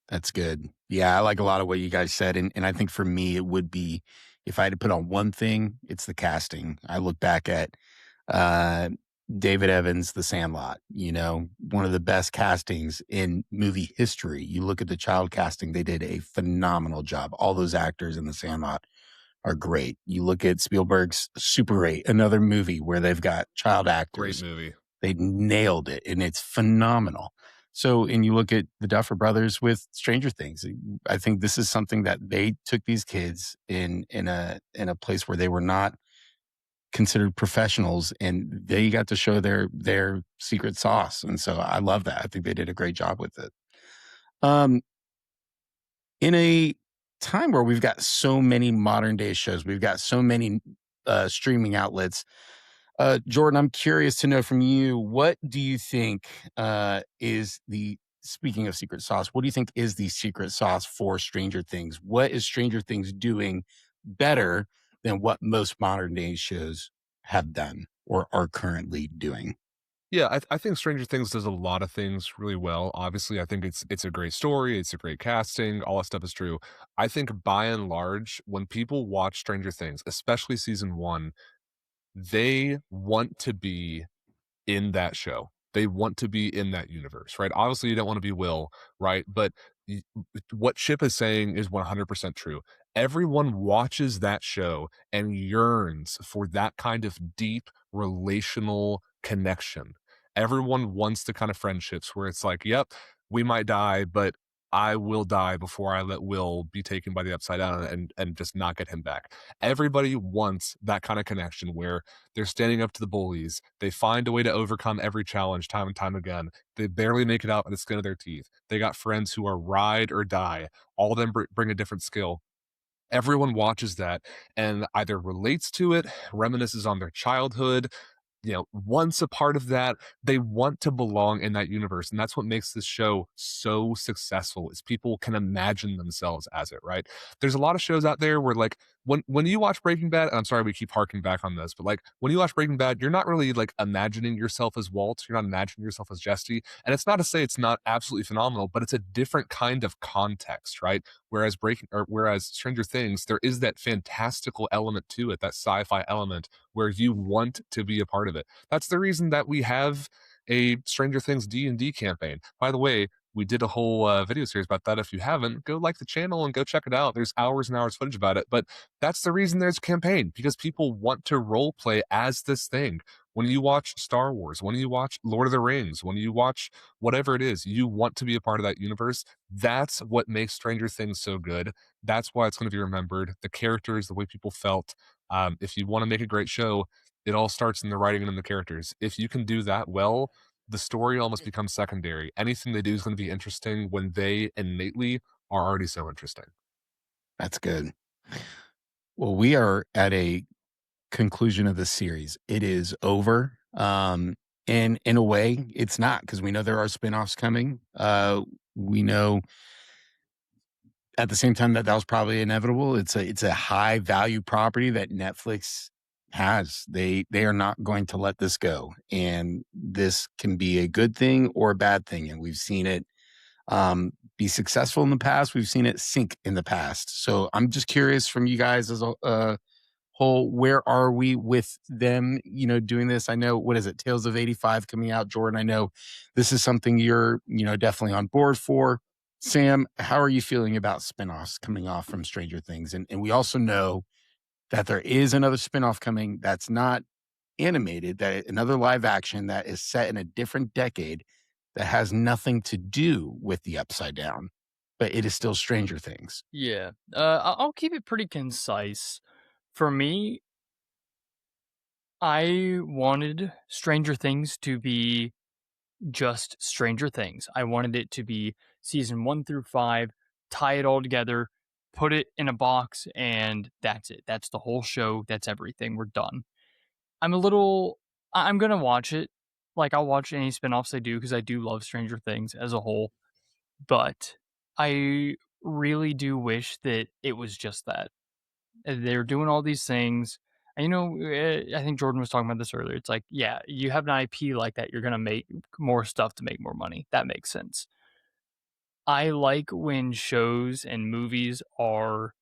A: That's good. Yeah, I like a lot of what you guys said. And I think for me, it would be, if I had to put on one thing, it's the casting. I look back at uh, David Evans, The Sandlot, one of the best castings in movie history. You look at the child casting, they did a phenomenal job. All those actors in The Sandlot are great. You look at Spielberg's Super 8, another movie where they've got child actors.
D: Great movie.
A: They nailed it, and it's phenomenal. So, and you look at the Duffer Brothers with Stranger Things. I think this is something that they took these kids in a place where they were not considered professionals, and they got to show their secret sauce. And so I love that. I think they did a great job with it. In a time where we've got so many modern day shows, we've got so many streaming outlets. Jordan, I'm curious to know from you, what do you think speaking of secret sauce, what do you think is the secret sauce for Stranger Things? What is Stranger Things doing better than what most modern day shows have done or are currently doing?
D: Yeah, I think Stranger Things does a lot of things really well. Obviously, I think it's a great story, it's a great casting, all that stuff is true. I think by and large, when people watch Stranger Things, especially season 1, they want to be in that show. They want to be in that universe, right? Obviously, you don't want to be Will, right? But what Chip is saying is 100% true. Everyone watches that show and yearns for that kind of deep relational connection. Everyone wants the kind of friendships where it's like, yep, we might die, but I will die before I let Will be taken by the upside down and just not get him back. Everybody wants that kind of connection where they're standing up to the bullies. They find a way to overcome every challenge time and time again. They barely make it out by the skin of their teeth. They got friends who are ride or die. All of them bring a different skill. Everyone watches that and either relates to it, reminisces on their childhood, once a part of that. They want to belong in that universe, and that's what makes this show so successful, is people can imagine themselves as it, right? There's a lot of shows out there where, like, when you watch Breaking Bad, and I'm sorry we keep harking back on this, but like when you watch Breaking Bad, you're not really like imagining yourself as Walt, you're not imagining yourself as Jesse. And it's not to say it's not absolutely phenomenal, but it's a different kind of context, right? Whereas Stranger Things, there is that fantastical element to it, that sci-fi element where you want to be a part of it. That's the reason that we have a Stranger Things D&D campaign. By the way, we did a whole video series about that. If you haven't, go like the channel and go check it out. There's hours and hours footage about it. But that's the reason there's a campaign, because people want to role play as this thing. When you watch Star Wars, when you watch Lord of the Rings, when you watch whatever it is, you want to be a part of that universe. That's what makes Stranger Things so good. That's why it's going to be remembered. The characters, the way people felt. If you want to make a great show, it all starts in the writing and in the characters. If you can do that well, the story almost becomes secondary. Anything they do is going to be interesting when they innately are already so interesting.
A: That's good. Well, we are at a conclusion of the series. It is over. And in a way, it's not, because we know there are spinoffs coming. We know at the same time that was probably inevitable. It's a high value property that Netflix has. They are not going to let this go, and this can be a good thing or a bad thing. And we've seen it be successful in the past. We've seen it sink in the past. So I'm just curious from you guys as a whole, where are we with them, doing this? I know, what is it, Tales of 85 coming out, Jordan? I know this is something you're, definitely on board for. Sam, how are you feeling about spinoffs coming off from Stranger Things? And we also know that there is another spinoff coming that's not animated, that another live action that is set in a different decade that has nothing to do with the Upside Down, but it is still Stranger Things.
B: Yeah. I'll keep it pretty concise. For me, I wanted Stranger Things to be just Stranger Things. I wanted it to be season 1 through 5, tie it all together, put it in a box, and that's it. That's the whole show. That's everything. We're done. I'm going to watch it. Like, I'll watch any spinoffs they do because I do love Stranger Things as a whole. But I really do wish that it was just that. They're doing all these things. And, I think Jordan was talking about this earlier. It's like, yeah, you have an IP like that, you're going to make more stuff to make more money. That makes sense. I like when shows and movies are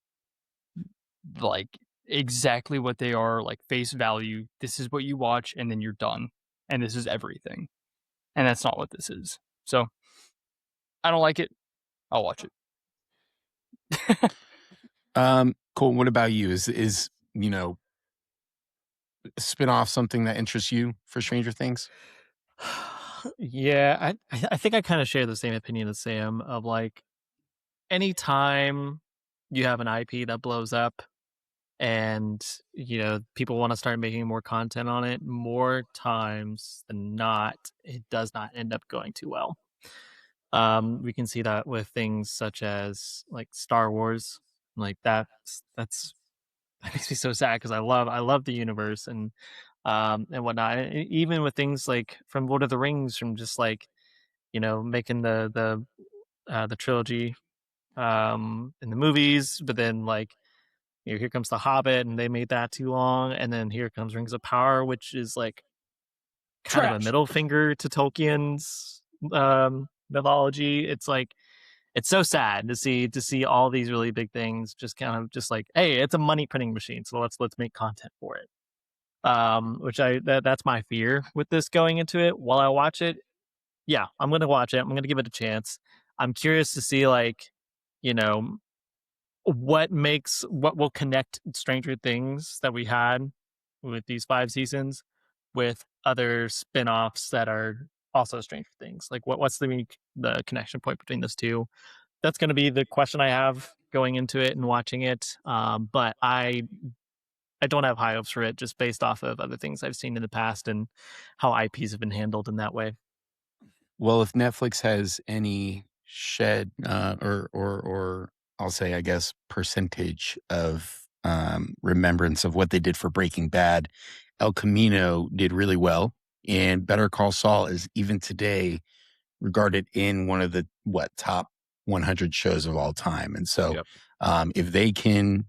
B: like exactly what they are, like face value. This is what you watch, and then you're done. And this is everything. And that's not what this is. So I don't like it. I'll watch it.
A: Colton, what about you? Is spin-off something that interests you for Stranger Things?
E: Yeah, I think I kind of share the same opinion as Sam of like anytime you have an IP that blows up and people want to start making more content on it, more times than not, it does not end up going too well. We can see that with things such as like Star Wars, like that makes me so sad because I love the universe and whatnot. Even with things like from Lord of the Rings, from just like making the trilogy in the movies, but then like here comes the Hobbit, and they made that too long, and then here comes Rings of Power, which is like kind of a middle finger to Tolkien's mythology. It's like it's so sad to see all these really big things just kind of just like, hey, it's a money printing machine, so let's make content for it. Which that's my fear with this going into it. While I watch it, yeah, I'm gonna watch it. I'm gonna give it a chance. I'm curious to see like, what will connect Stranger Things that we had with these 5 seasons with other spin-offs that are also Stranger Things. Like what's the connection point between those two? That's going to be the question I have going into it and watching it. But I don't have high hopes for it just based off of other things I've seen in the past and how IPs have been handled in that way.
A: Well, if Netflix has any shed or I'll say, I guess, percentage of remembrance of what they did for Breaking Bad, El Camino did really well, and Better Call Saul is even today regarded in one of the top 100 shows of all time. And so,
D: Yep.
A: If they can,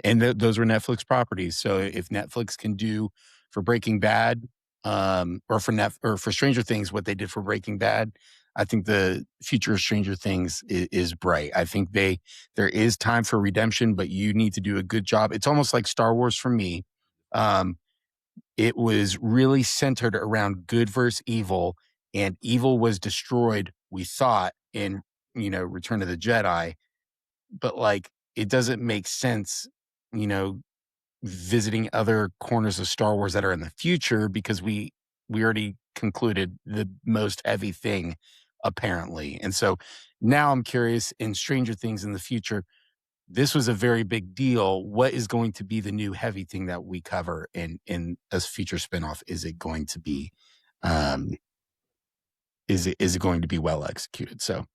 A: and those were Netflix properties. So if Netflix can do for Breaking Bad, or for Stranger Things what they did for Breaking Bad, I think the future of Stranger Things is bright. I think there is time for redemption, but you need to do a good job. It's almost like Star Wars for me. It was really centered around good versus evil, and evil was destroyed, we thought, in Return of the Jedi. But like, it doesn't make sense, visiting other corners of Star Wars that are in the future, because we already concluded the most heavy thing, apparently. And so now I'm curious, in Stranger Things in the future, this was a very big deal. What is going to be the new heavy thing that we cover in a future spinoff? Is it going to be is it going to be well executed? So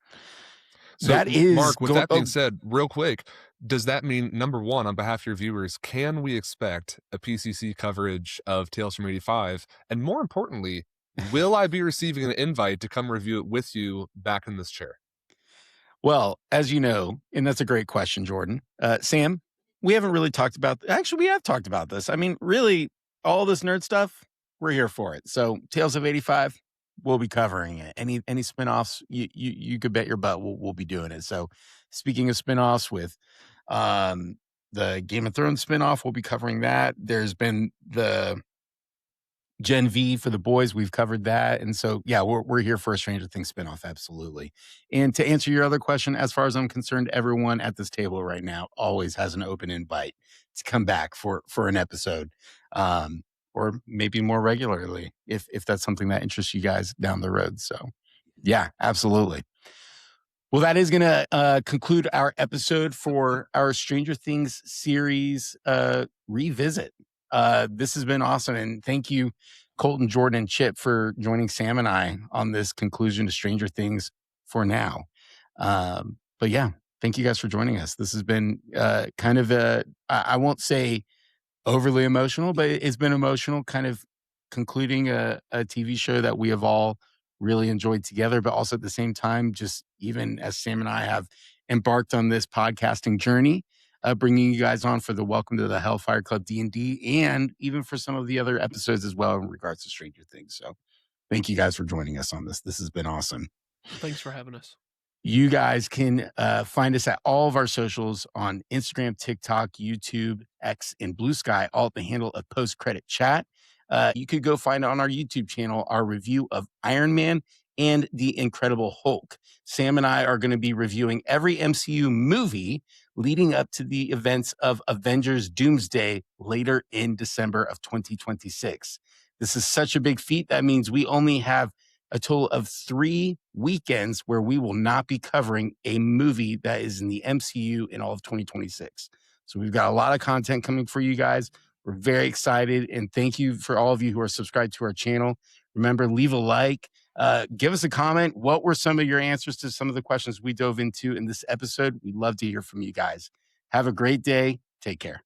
A: that is
D: Mark, with that being said, real quick, does that mean, number one, on behalf of your viewers, can we expect a PCC coverage of Tales from 85? And more importantly, will I be receiving an invite to come review it with you back in this chair?
A: Well, as you know, and that's a great question, Jordan. Sam, we haven't really talked about, actually, we have talked about this. I mean, really, all this nerd stuff, we're here for it. So Tales of 85, we'll be covering it. Any spinoffs, you could bet your butt we'll be doing it. So speaking of spinoffs, with the Game of Thrones spinoff, we'll be covering that. There's been the Gen V for the boys. We've covered that. And so, yeah, we're here for a Stranger Things spinoff. Absolutely. And to answer your other question, as far as I'm concerned, everyone at this table right now always has an open invite to come back for an episode, or maybe more regularly if that's something that interests you guys down the road. So, yeah, absolutely. Well, that is going to conclude our episode for our Stranger Things series revisit. This has been awesome. And thank you, Colton, Jordan, and Chip, for joining Sam and I on this conclusion to Stranger Things for now. But yeah, thank you guys for joining us. This has been kind of I won't say overly emotional, but it's been emotional, kind of concluding a TV show that we have all really enjoyed together, but also at the same time, just even as Sam and I have embarked on this podcasting journey, bringing you guys on for the Welcome to the Hellfire Club D&D, and even for some of the other episodes as well in regards to Stranger Things. So thank you guys for joining us on this. This has been awesome.
C: Thanks for having us.
A: You guys can find us at all of our socials on Instagram, TikTok, YouTube, X, and Blue Sky, all at the handle of Post Credit Chat. You could go find on our YouTube channel our review of Iron Man and The Incredible Hulk. Sam and I are going to be reviewing every MCU movie leading up to the events of Avengers Doomsday later in December of 2026. This is such a big feat. That means we only have a total of 3 weekends where we will not be covering a movie that is in the MCU in all of 2026. So we've got a lot of content coming for you guys. We're very excited, and thank you for all of you who are subscribed to our channel. Remember, leave a like, give us a comment. What were some of your answers to some of the questions we dove into in this episode? We'd love to hear from you guys. Have a great day. Take care.